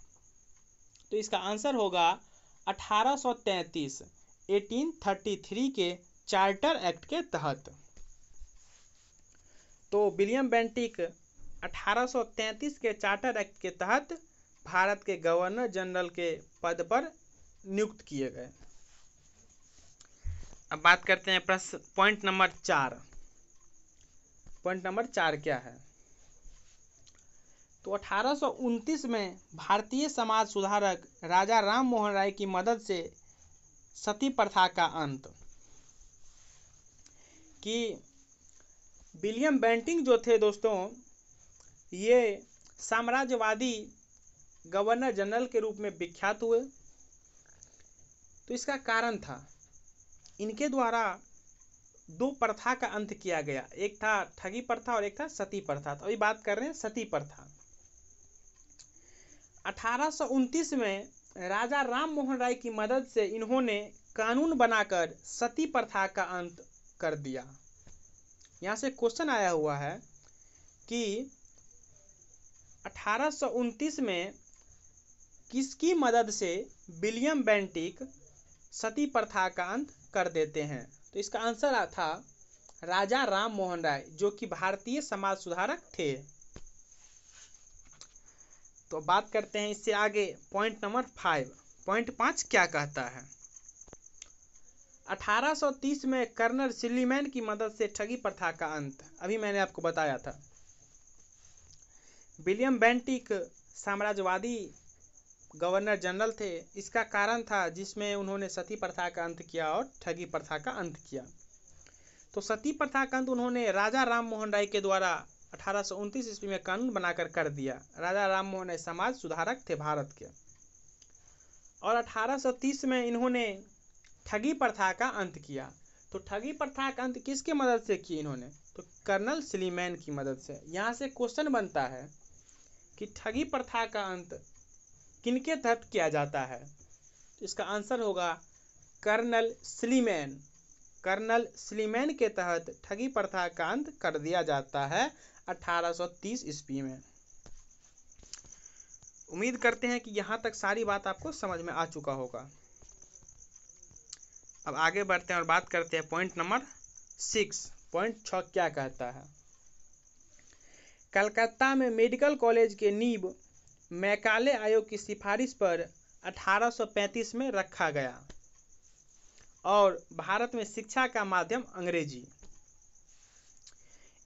तो इसका आंसर होगा 1833 के चार्टर एक्ट के तहत। तो विलियम बेंटिक 1833 के चार्टर एक्ट के तहत भारत के गवर्नर जनरल के पद पर नियुक्त किए गए। अब बात करते हैं पॉइंट नंबर 4। पॉइंट नंबर 4 क्या है? तो 1829 में भारतीय समाज सुधारक राजा राम मोहन राय की मदद से सती प्रथा का अंत। कि विलियम बेंटिक जो थे दोस्तों, ये साम्राज्यवादी गवर्नर जनरल के रूप में विख्यात हुए। तो इसका कारण था इनके द्वारा 2 प्रथा का अंत किया गया, एक था ठगी प्रथा और एक था सती प्रथा। तो अभी बात कर रहे हैं सती प्रथा। 1829 में राजा राम मोहन राय की मदद से इन्होंने कानून बनाकर सती प्रथा का अंत कर दिया। यहाँ से क्वेश्चन आया हुआ है कि 1829 में किसकी मदद से विलियम बेंटिक सती प्रथा का अंत कर देते हैं? तो इसका आंसर था राजा राम मोहन राय, जो कि भारतीय समाज सुधारक थे। तो बात करते हैं इससे आगे पॉइंट नंबर 5। पॉइंट 5 क्या कहता है? 1830 में कर्नल सिलीमैन की मदद से ठगी प्रथा का अंत, अभी मैंने आपको बताया था। विलियम बेंटिक साम्राज्यवादी गवर्नर जनरल थे, इसका कारण था जिसमें उन्होंने सती प्रथा का अंत किया और ठगी प्रथा का अंत किया। तो सती प्रथा का अंत उन्होंने राजा राम मोहन राय के द्वारा 1829 ईस्वी में कानून बनाकर कर दिया। राजा राम मोहन राय समाज सुधारक थे भारत के, और 1830 में इन्होंने ठगी प्रथा का अंत किया। तो ठगी प्रथा का अंत किसके मदद से किया इन्होंने? तो कर्नल सिलीमैन की मदद से। यहाँ से क्वेश्चन बनता है कि ठगी प्रथा का अंत किनके तहत किया जाता है? तो इसका आंसर होगा कर्नल सिलीमैन। कर्नल सिलीमैन के तहत ठगी प्रथा का अंत कर दिया जाता है 1830 ईस्वी में। उम्मीद करते हैं कि यहाँ तक सारी बात आपको समझ में आ चुका होगा। अब आगे बढ़ते हैं और बात करते हैं पॉइंट नंबर 6। पॉइंट 6 क्या कहता है? कलकत्ता में मेडिकल कॉलेज के नींव मैकाले आयोग की सिफारिश पर 1835 में रखा गया और भारत में शिक्षा का माध्यम अंग्रेजी।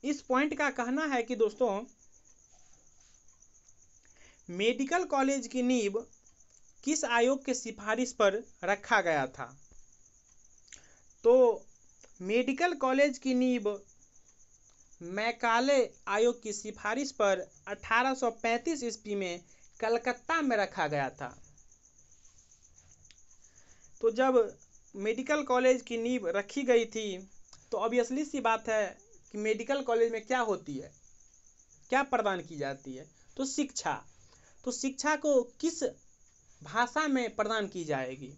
इस पॉइंट का कहना है कि दोस्तों, मेडिकल कॉलेज की नींव किस आयोग के सिफारिश पर रखा गया था? तो मेडिकल कॉलेज की नींव मैकाले आयोग की सिफारिश पर 1835 ईस्वी में कलकत्ता में रखा गया था। तो जब मेडिकल कॉलेज की नींव रखी गई थी तो ऑब्वियसली सी बात है कि मेडिकल कॉलेज में क्या होती है, क्या प्रदान की जाती है? तो शिक्षा। तो शिक्षा को किस भाषा में प्रदान की जाएगी?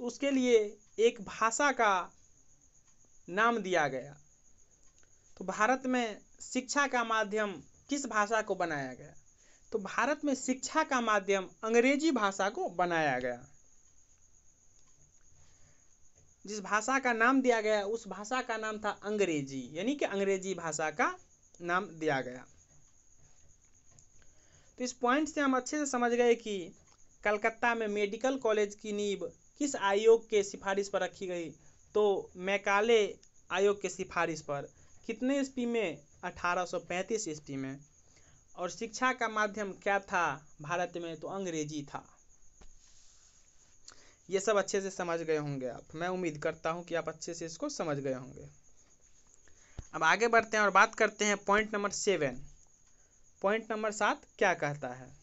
तो उसके लिए एक भाषा का नाम दिया गया। तो भारत में शिक्षा का माध्यम किस भाषा को बनाया गया? तो भारत में शिक्षा का माध्यम अंग्रेजी भाषा को बनाया गया। जिस भाषा का नाम दिया गया उस भाषा का नाम था अंग्रेजी, यानी कि अंग्रेजी भाषा का नाम दिया गया। तो इस पॉइंट से हम अच्छे से समझ गए कि कलकत्ता में मेडिकल कॉलेज की नींव किस आयोग के सिफारिश पर रखी गई? तो मैकाले आयोग के सिफारिश पर। कितने ईस्वी में? 1835 ईस्वी में। और शिक्षा का माध्यम क्या था भारत में? तो अंग्रेजी था। ये सब अच्छे से समझ गए होंगे आप। मैं उम्मीद करता हूँ कि आप अच्छे से इसको समझ गए होंगे। अब आगे बढ़ते हैं और बात करते हैं पॉइंट नंबर 7। पॉइंट नंबर 7 क्या कहता है?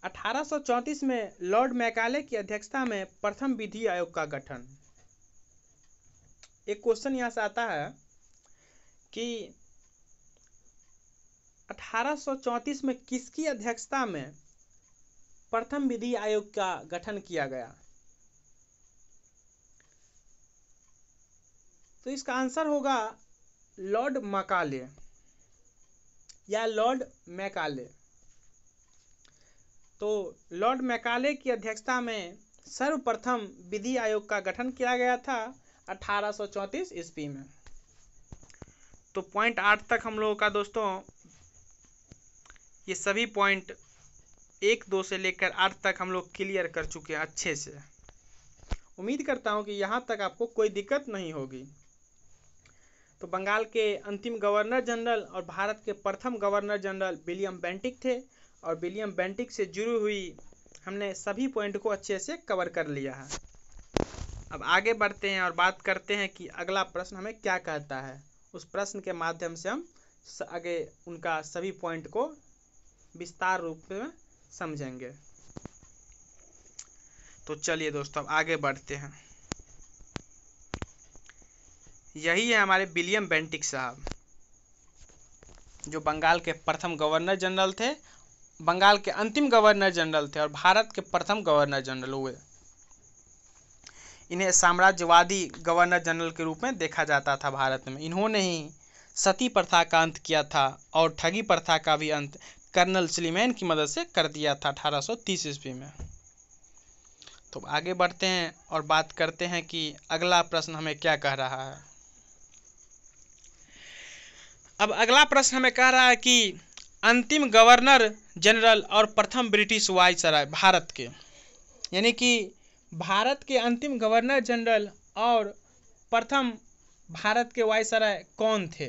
1834 में लॉर्ड मैकाले की अध्यक्षता में प्रथम विधि आयोग का गठन। एक क्वेश्चन यहाँ से आता है कि 1834 में किसकी अध्यक्षता में प्रथम विधि आयोग का गठन किया गया? तो इसका आंसर होगा लॉर्ड मैकाले या लॉर्ड मैकाले। तो लॉर्ड मैकाले की अध्यक्षता में सर्वप्रथम विधि आयोग का गठन किया गया था 1834 ईस्वी में। तो पॉइंट 8 तक हम लोगों का दोस्तों ये सभी पॉइंट 1, 2 से लेकर 8 तक हम लोग क्लियर कर चुके हैं अच्छे से। उम्मीद करता हूँ कि यहाँ तक आपको कोई दिक्कत नहीं होगी। तो बंगाल के अंतिम गवर्नर जनरल और भारत के प्रथम गवर्नर जनरल विलियम बेंटिक थे, और विलियम बेंटिक से जुड़ी हुई हमने सभी पॉइंट को अच्छे से कवर कर लिया है। अब आगे बढ़ते हैं और बात करते हैं कि अगला प्रश्न हमें क्या कहता है। उस प्रश्न के माध्यम से हम आगे उनका सभी पॉइंट को विस्तार रूप में समझेंगे। तो चलिए दोस्तों अब आगे बढ़ते हैं। यही है हमारे विलियम बेंटिक साहब, जो बंगाल के प्रथम गवर्नर जनरल थे, बंगाल के अंतिम गवर्नर जनरल थे और भारत के प्रथम गवर्नर जनरल हुए। इन्हें साम्राज्यवादी गवर्नर जनरल के रूप में देखा जाता था भारत में। इन्होंने ही सती प्रथा का अंत किया था और ठगी प्रथा का भी अंत कर्नल सिलीमैन की मदद से कर दिया था 1830 ईस्वी में। तो आगे बढ़ते हैं और बात करते हैं कि अगला प्रश्न हमें क्या कह रहा है। अब अगला प्रश्न हमें कह रहा है कि अंतिम गवर्नर जनरल और प्रथम ब्रिटिश वायसराय भारत के, यानी कि भारत के अंतिम गवर्नर जनरल और प्रथम भारत के वायसराय कौन थे?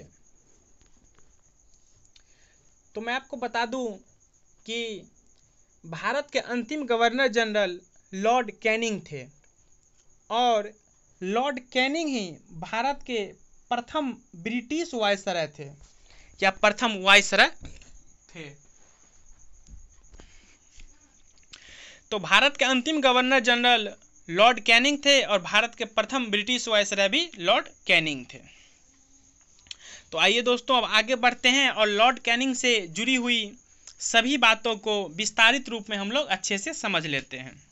तो मैं आपको बता दूं कि भारत के अंतिम गवर्नर जनरल लॉर्ड कैनिंग थे और लॉर्ड कैनिंग ही भारत के प्रथम ब्रिटिश वायसराय थे या प्रथम वायसराय थे। तो भारत के अंतिम गवर्नर जनरल लॉर्ड कैनिंग थे और भारत के प्रथम ब्रिटिश वायसराय भी लॉर्ड कैनिंग थे। तो आइए दोस्तों अब आगे बढ़ते हैं और लॉर्ड कैनिंग से जुड़ी हुई सभी बातों को विस्तारित रूप में हम लोग अच्छे से समझ लेते हैं।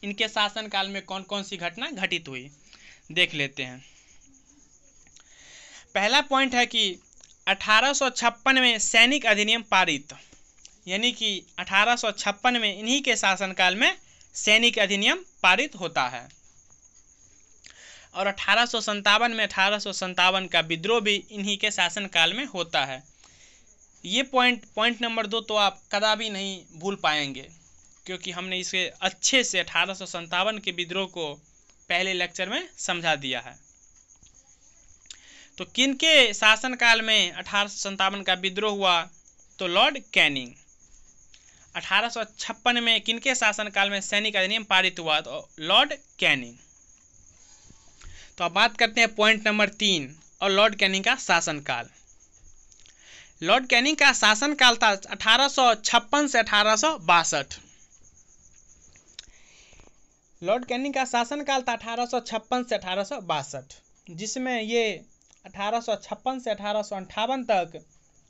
इनके शासनकाल में कौन कौन सी घटना घटित हुई देख लेते हैं। पहला पॉइंट है कि 1856 में सैनिक अधिनियम पारित, यानी कि 1856 में इन्हीं के शासनकाल में सैनिक अधिनियम पारित होता है और 1857 का विद्रोह भी इन्हीं के शासनकाल में होता है। ये पॉइंट नंबर 2 तो आप कदापि नहीं भूल पाएंगे क्योंकि हमने इसे अच्छे से 1857 के विद्रोह को पहले लेक्चर में समझा दिया है। तो किनके शासनकाल में 1857 का विद्रोह हुआ? तो लॉर्ड कैनिंग। 1856 में किनके शासनकाल में सैनिक अधिनियम पारित हुआ? तो लॉर्ड कैनिंग। तो अब बात करते हैं पॉइंट नंबर 3 और लॉर्ड कैनिंग का शासनकाल। लॉर्ड कैनिंग का शासनकाल था 1856 से 1862। लॉर्ड कैनिंग का शासनकाल था 1856 से 1862, जिसमें ये 1856 से 1858 तक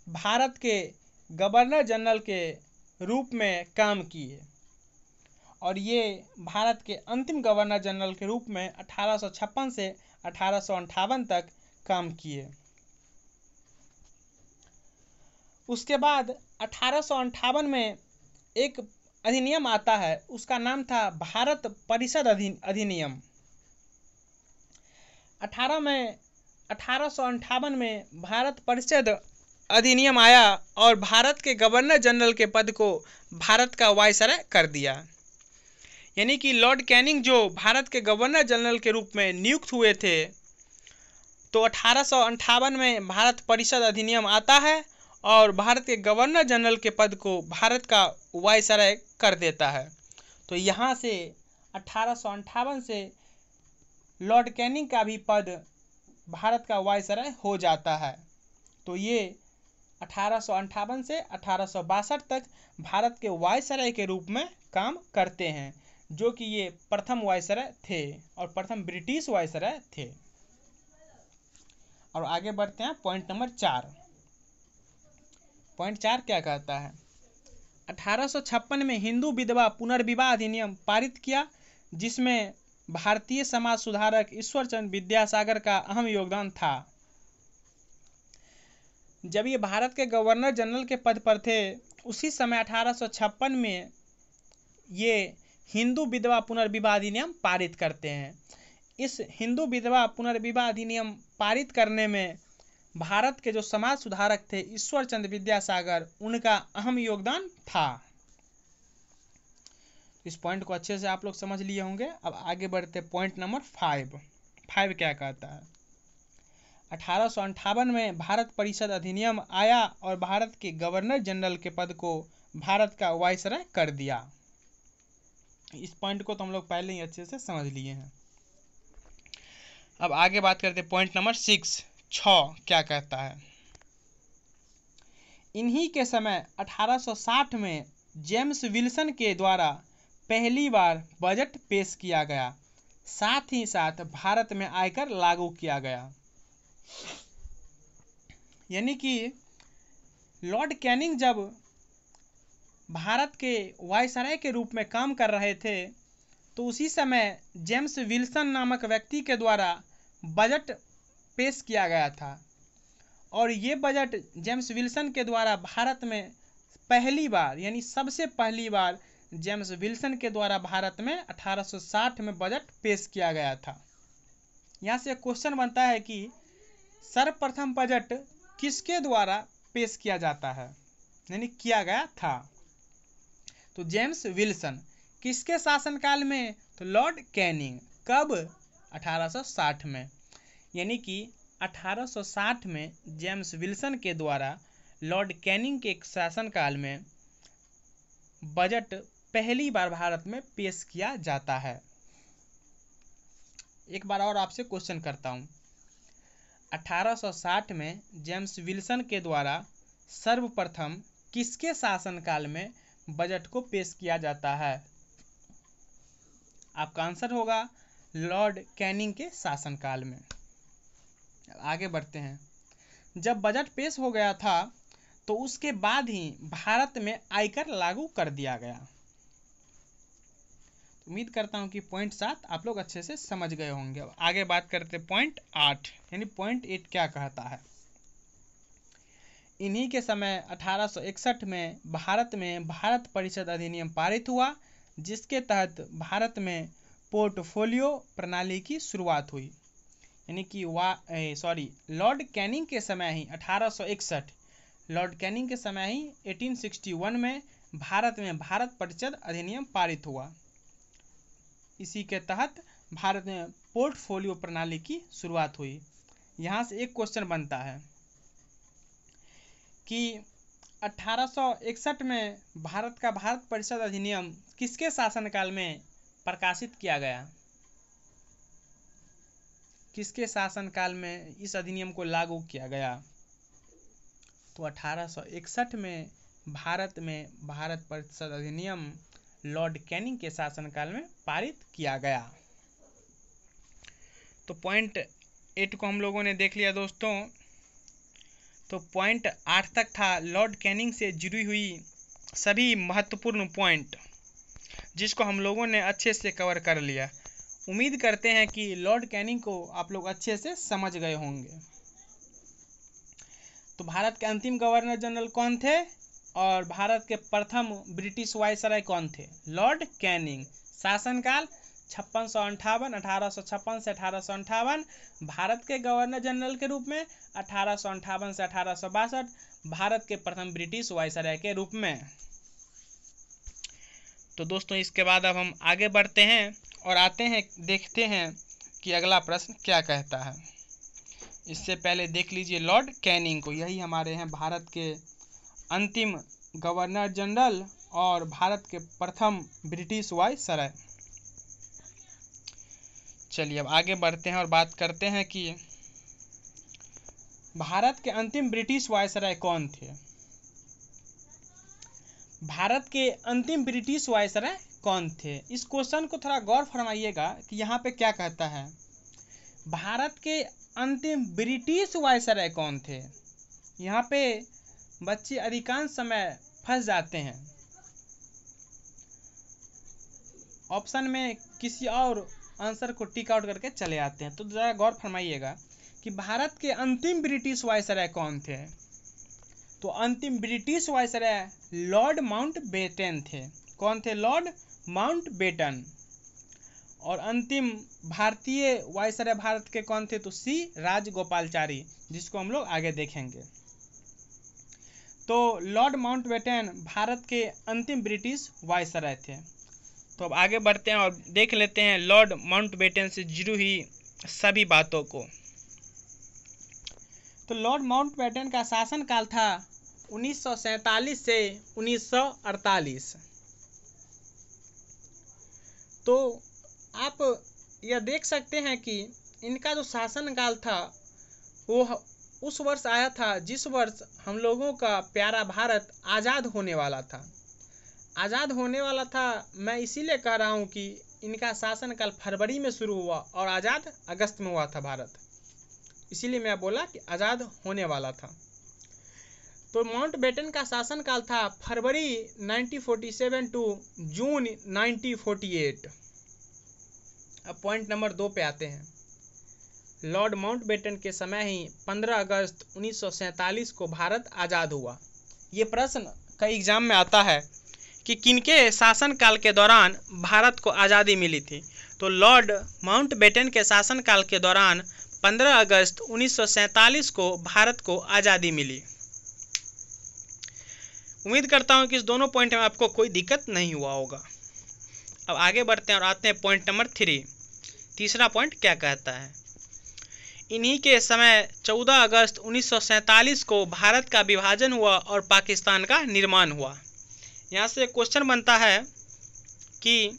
भारत के गवर्नर जनरल के रूप में काम किए और ये भारत के अंतिम गवर्नर जनरल के रूप में 1856 से 1858 तक काम किए। उसके बाद 1858 में एक अधिनियम आता है, उसका नाम था भारत परिषद अधिनियम। 1858 में भारत परिषद अधिनियम आया और भारत के गवर्नर जनरल के पद को भारत का वायसराय कर दिया। यानी कि लॉर्ड कैनिंग जो भारत के गवर्नर जनरल के रूप में नियुक्त हुए थे, तो 1858 में भारत परिषद अधिनियम आता है और भारत के गवर्नर जनरल के पद को भारत का वायसराय कर देता है। तो यहाँ से 1858 से लॉर्ड कैनिंग का भी पद भारत का वायसराय हो जाता है। तो ये 1858 से 1862 तक भारत के वायसराय के रूप में काम करते हैं, जो कि ये प्रथम वायसराय थे और प्रथम ब्रिटिश वायसराय थे। और आगे बढ़ते हैं पॉइंट नंबर 4। पॉइंट 4 क्या कहता है? 1856 में हिंदू विधवा पुनर्विवाह अधिनियम पारित किया, जिसमें भारतीय समाज सुधारक ईश्वरचंद्र विद्यासागर का अहम योगदान था। जब ये भारत के गवर्नर जनरल के पद पर थे, उसी समय 1856 में ये हिंदू विधवा पुनर्विवाह अधिनियम पारित करते हैं। इस हिंदू विधवा पुनर्विवाह अधिनियम पारित करने में भारत के जो समाज सुधारक थे ईश्वरचंद्र विद्यासागर, उनका अहम योगदान था। इस पॉइंट को अच्छे से आप लोग समझ लिए होंगे। अब आगे बढ़ते पॉइंट नंबर 5 क्या कहता है? 1858 में भारत परिषद अधिनियम आया और भारत के गवर्नर जनरल के पद को भारत का वायसराय कर दिया। इस पॉइंट को तो हम लोग पहले ही अच्छे से समझ लिए हैं। अब आगे बात करते पॉइंट नंबर 6 क्या कहता है? इन्हीं के समय 1860 में जेम्स विल्सन के द्वारा पहली बार बजट पेश किया गया, साथ ही साथ भारत में आयकर लागू किया गया। यानी कि लॉर्ड कैनिंग जब भारत के वायसराय के रूप में काम कर रहे थे, तो उसी समय जेम्स विल्सन नामक व्यक्ति के द्वारा बजट पेश किया गया था और ये बजट जेम्स विल्सन के द्वारा भारत में पहली बार, यानी सबसे पहली बार जेम्स विल्सन के द्वारा भारत में 1860 में बजट पेश किया गया था। यहाँ से क्वेश्चन बनता है कि सर्वप्रथम बजट किसके द्वारा पेश किया जाता है, यानी किया गया था? तो जेम्स विल्सन, किसके शासनकाल में? तो लॉर्ड कैनिंग। कब? 1860 में। यानी कि 1860 में जेम्स विल्सन के द्वारा लॉर्ड कैनिंग के शासनकाल में बजट पहली बार भारत में पेश किया जाता है। एक बार और आपसे क्वेश्चन करता हूं, 1860 में जेम्स विल्सन के द्वारा सर्वप्रथम किसके शासनकाल में बजट को पेश किया जाता है? आपका आंसर होगा लॉर्ड कैनिंग के शासनकाल में। आगे बढ़ते हैं। जब बजट पेश हो गया था तो उसके बाद ही भारत में आयकर लागू कर दिया गया। उम्मीद करता हूं कि पॉइंट 7 आप लोग अच्छे से समझ गए होंगे। आगे बात करते पॉइंट 8, यानी पॉइंट 8 क्या कहता है। इन्हीं के समय 1861 में भारत परिषद अधिनियम पारित हुआ, जिसके तहत भारत में पोर्टफोलियो प्रणाली की शुरुआत हुई। यानी कि लॉर्ड कैनिंग के समय ही 1861, लॉर्ड कैनिंग के समय ही 1861 में भारत परिषद अधिनियम पारित हुआ। इसी के तहत भारत में पोर्टफोलियो प्रणाली की शुरुआत हुई। यहाँ से एक क्वेश्चन बनता है कि 1861 में भारत परिषद अधिनियम किसके शासनकाल में प्रकाशित किया गया? किसके शासनकाल में इस अधिनियम को लागू किया गया? तो 1861 में भारत परिषद अधिनियम लॉर्ड कैनिंग के शासनकाल में पारित किया गया। तो पॉइंट 8 को हम लोगों ने देख लिया दोस्तों। तो पॉइंट 8 तक था लॉर्ड कैनिंग से जुड़ी हुई सभी महत्वपूर्ण पॉइंट, जिसको हम लोगों ने अच्छे से कवर कर लिया। उम्मीद करते हैं कि लॉर्ड कैनिंग को आप लोग अच्छे से समझ गए होंगे। तो भारत के अंतिम गवर्नर जनरल कौन थे और भारत के प्रथम ब्रिटिश वायसराय कौन थे? Lord Canning. शासनकाल 1856 से 1858। भारत के गवर्नर जनरल के रूप में 1858 से 1862। भारत के प्रथम ब्रिटिश वायसराय के रूप में। तो दोस्तों इसके बाद अब हम आगे बढ़ते हैं और देखते हैं कि अगला प्रश्न क्या कहता है। इससे पहले देख लीजिए लॉर्ड कैनिंग को। यही हमारे हैं भारत के अंतिम गवर्नर जनरल और भारत के प्रथम ब्रिटिश वायसराय। चलिए अब आगे बढ़ते हैं और बात करते हैं कि भारत के अंतिम ब्रिटिश वायसराय कौन थे। भारत के अंतिम ब्रिटिश वायसराय कौन थे? इस क्वेश्चन को थोड़ा गौर फरमाइएगा कि यहाँ पे क्या कहता है। भारत के अंतिम ब्रिटिश वायसराय कौन थे? यहाँ पे बच्चे अधिकांश समय फंस जाते हैं, ऑप्शन में किसी और आंसर को टिक आउट करके चले आते हैं। तो जरा गौर फरमाइएगा कि भारत के अंतिम ब्रिटिश वायसराय कौन थे। तो अंतिम ब्रिटिश वायसराय लॉर्ड माउंटबेटन थे। कौन थे? Lord Mountbatten. और अंतिम भारतीय वायसराय भारत के कौन थे? तो सी राजगोपालाचारी, जिसको हम लोग आगे देखेंगे। तो लॉर्ड माउंटबेटन भारत के अंतिम ब्रिटिश वायसराय थे। तो अब आगे बढ़ते हैं और देख लेते हैं लॉर्ड माउंटबेटन से जुड़ी हुई सभी बातों को। तो लॉर्ड माउंटबेटन का शासनकाल था 1947 से 1948। तो आप यह देख सकते हैं कि इनका जो शासनकाल था वो उस वर्ष आया था जिस वर्ष हम लोगों का प्यारा भारत आज़ाद होने वाला था। आज़ाद होने वाला था मैं इसीलिए कह रहा हूँ कि इनका शासनकाल फरवरी में शुरू हुआ और आज़ाद अगस्त में हुआ था भारत, इसीलिए मैं बोला कि आज़ाद होने वाला था। तो माउंटबेटन का शासनकाल था फरवरी 1947 टू जून 1948। अब पॉइंट नंबर 2 पे आते हैं। लॉर्ड माउंटबेटन के समय ही 15 अगस्त 1947 को भारत आज़ाद हुआ। ये प्रश्न कई एग्जाम में आता है कि किनके शासनकाल के दौरान भारत को आज़ादी मिली थी। तो लॉर्ड माउंटबेटन के शासनकाल के दौरान 15 अगस्त 1947 को भारत को आज़ादी मिली। उम्मीद करता हूं कि इस दोनों पॉइंट में आपको कोई दिक्कत नहीं हुआ होगा। अब आगे बढ़ते हैं और आते हैं पॉइंट नंबर 3। तीसरा पॉइंट क्या कहता है, इन्हीं के समय 14 अगस्त 1947 को भारत का विभाजन हुआ और पाकिस्तान का निर्माण हुआ। यहाँ से क्वेश्चन बनता है कि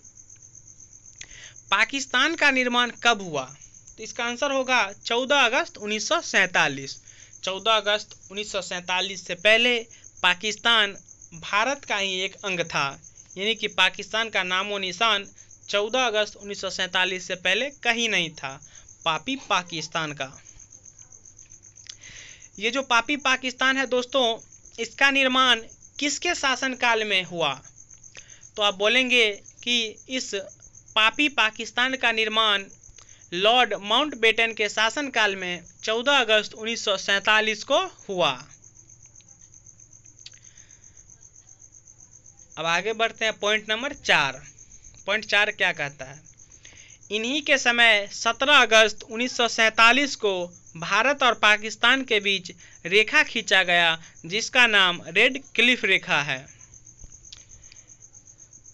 पाकिस्तान का निर्माण कब हुआ, तो इसका आंसर होगा 14 अगस्त 1947। 14 अगस्त 1947 से पहले पाकिस्तान भारत का ही एक अंग था, यानी कि पाकिस्तान का नामो निशान 14 अगस्त 1947 से पहले कहीं नहीं था। पापी पाकिस्तान का, ये जो पापी पाकिस्तान है दोस्तों, इसका निर्माण किसके शासनकाल में हुआ, तो आप बोलेंगे कि इस पापी पाकिस्तान का निर्माण लॉर्ड माउंटबेटन के शासनकाल में 14 अगस्त 1947 को हुआ। अब आगे बढ़ते हैं पॉइंट नंबर 4। पॉइंट 4 क्या कहता है, इन्हीं के समय 17 अगस्त 1947 को भारत और पाकिस्तान के बीच रेखा खींचा गया जिसका नाम रेड क्लिफ रेखा है।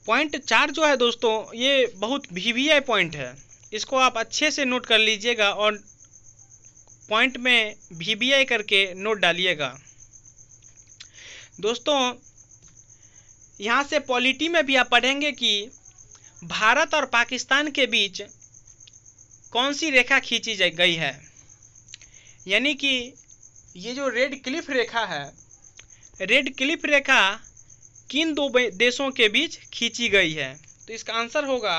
पॉइंट 4 जो है दोस्तों, ये बहुत वीवीआई पॉइंट है, इसको आप अच्छे से नोट कर लीजिएगा और पॉइंट में वीवीआई करके नोट डालिएगा। दोस्तों यहाँ से पॉलिटी में भी आप पढ़ेंगे कि भारत और पाकिस्तान के बीच कौन सी रेखा खींची गई है, यानी कि ये जो रेड क्लिफ रेखा है, रेड क्लिफ रेखा किन दो देशों के बीच खींची गई है, तो इसका आंसर होगा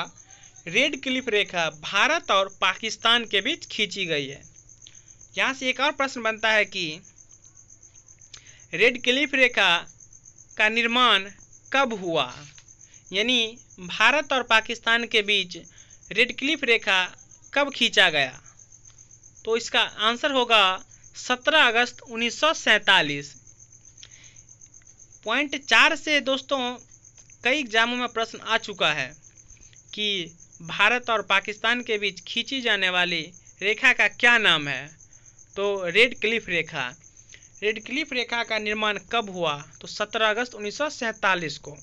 रेड क्लिफ रेखा भारत और पाकिस्तान के बीच खींची गई है। यहाँ से एक और प्रश्न बनता है कि रेड क्लिफ रेखा का निर्माण कब हुआ, यानी भारत और पाकिस्तान के बीच रेड क्लिफ रेखा कब खींचा गया, तो इसका आंसर होगा 17 अगस्त 1947। पॉइंट 4 से दोस्तों कई एग्जामों में प्रश्न आ चुका है कि भारत और पाकिस्तान के बीच खींची जाने वाली रेखा का क्या नाम है, तो रेड क्लिफ रेखा। रेड क्लिफ रेखा का निर्माण कब हुआ, तो 17 अगस्त 1947 को।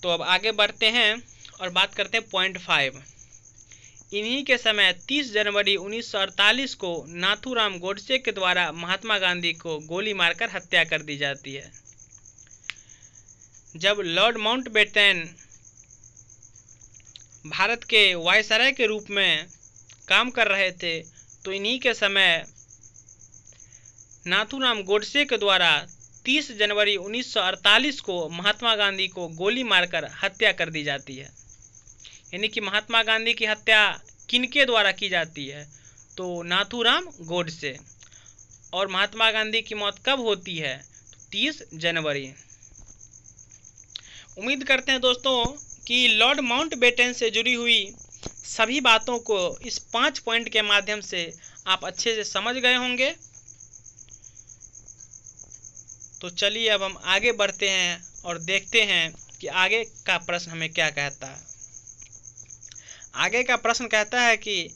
तो अब आगे बढ़ते हैं और बात करते हैं पॉइंट 5। इन्हीं के समय 30 जनवरी 1948 को नाथूराम गोडसे के द्वारा महात्मा गांधी को गोली मारकर हत्या कर दी जाती है। जब लॉर्ड माउंटबेटन भारत के वायसराय के रूप में काम कर रहे थे, तो इन्हीं के समय नाथूराम गोडसे के द्वारा 30 जनवरी 1948 को महात्मा गांधी को गोली मारकर हत्या कर दी जाती है। यानी कि महात्मा गांधी की हत्या किनके द्वारा की जाती है, तो नाथूराम गोडसे। और महात्मा गांधी की मौत कब होती है, 30 जनवरी। उम्मीद करते हैं दोस्तों कि लॉर्ड माउंटबेटन से जुड़ी हुई सभी बातों को इस 5 पॉइंट के माध्यम से आप अच्छे से समझ गए होंगे। तो चलिए अब हम आगे बढ़ते हैं और देखते हैं कि आगे का प्रश्न हमें क्या कहता है। आगे का प्रश्न कहता है कि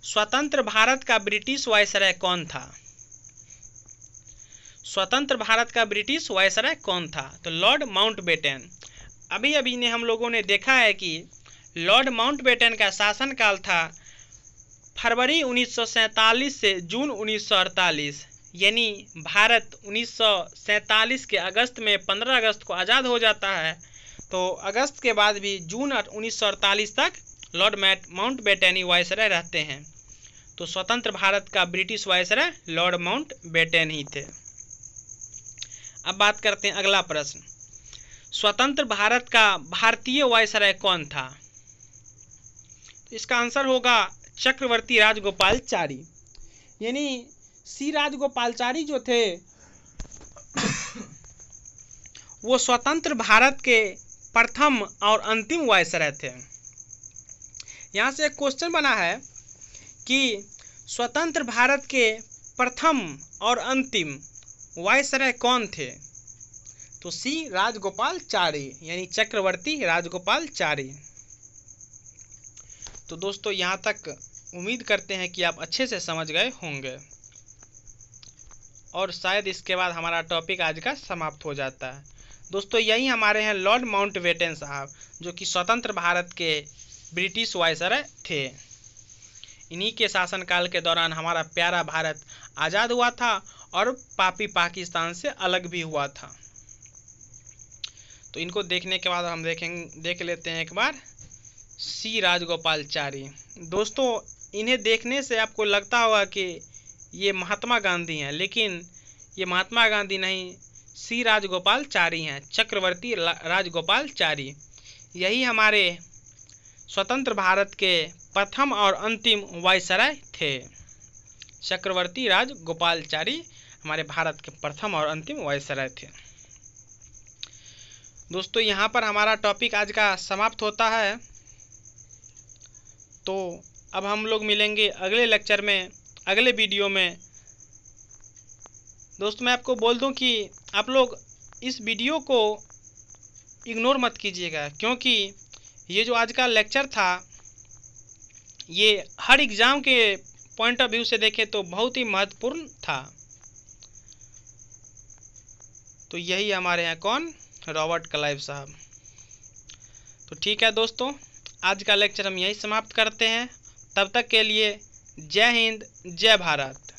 स्वतंत्र भारत का ब्रिटिश वायसराय कौन था। स्वतंत्र भारत का ब्रिटिश वायसराय कौन था, तो लॉर्ड माउंटबेटन। अभी अभी ने हम लोगों ने देखा है कि लॉर्ड माउंटबेटन का शासनकाल था फरवरी 1947 से जून 1948, यानी भारत 1947 के अगस्त में 15 अगस्त को आज़ाद हो जाता है, तो अगस्त के बाद भी जून 1948 तक लॉर्ड माउंटबेटन ही वायसराय रहते हैं। तो स्वतंत्र भारत का ब्रिटिश वायसराय लॉर्ड माउंटबेटन ही थे। अब बात करते हैं अगला प्रश्न, स्वतंत्र भारत का भारतीय वायसराय कौन था। तो इसका आंसर होगा चक्रवर्ती राजगोपालचारी, यानी सी राजगोपालचारी जो थे वो स्वतंत्र भारत के प्रथम और अंतिम वायसराय थे। यहाँ से एक क्वेश्चन बना है कि स्वतंत्र भारत के प्रथम और अंतिम वायसराय कौन थे, तो सी राजगोपालचारी, यानी चक्रवर्ती राजगोपालचारी। तो दोस्तों यहाँ तक उम्मीद करते हैं कि आप अच्छे से समझ गए होंगे और शायद इसके बाद हमारा टॉपिक आज का समाप्त हो जाता है। दोस्तों यही हमारे हैं लॉर्ड माउंटबेटन साहब, जो कि स्वतंत्र भारत के ब्रिटिश वायसराय थे। इन्हीं के शासनकाल के दौरान हमारा प्यारा भारत आज़ाद हुआ था और पापी पाकिस्तान से अलग भी हुआ था। तो इनको देखने के बाद हम देख लेते हैं एक बार सी राजगोपालचारी। दोस्तों इन्हें देखने से आपको लगता होगा कि ये महात्मा गांधी हैं, लेकिन ये महात्मा गांधी नहीं, सी राजगोपालचारी हैं, चक्रवर्ती राजगोपालचारी। यही हमारे स्वतंत्र भारत के प्रथम और अंतिम वायसराय थे। चक्रवर्ती राजगोपालचारी हमारे भारत के प्रथम और अंतिम वायसराय थे। दोस्तों यहाँ पर हमारा टॉपिक आज का समाप्त होता है। तो अब हम लोग मिलेंगे अगले लेक्चर में, अगले वीडियो में। दोस्तों मैं आपको बोल दूं कि आप लोग इस वीडियो को इग्नोर मत कीजिएगा, क्योंकि ये जो आज का लेक्चर था ये हर एग्ज़ाम के पॉइंट ऑफ व्यू से देखें तो बहुत ही महत्वपूर्ण था। तो यही हमारे यहाँ कौन, रॉबर्ट क्लाइव साहब। तो ठीक है दोस्तों, आज का लेक्चर हम यहीं समाप्त करते हैं। तब तक के लिए जय हिंद, जय भारत।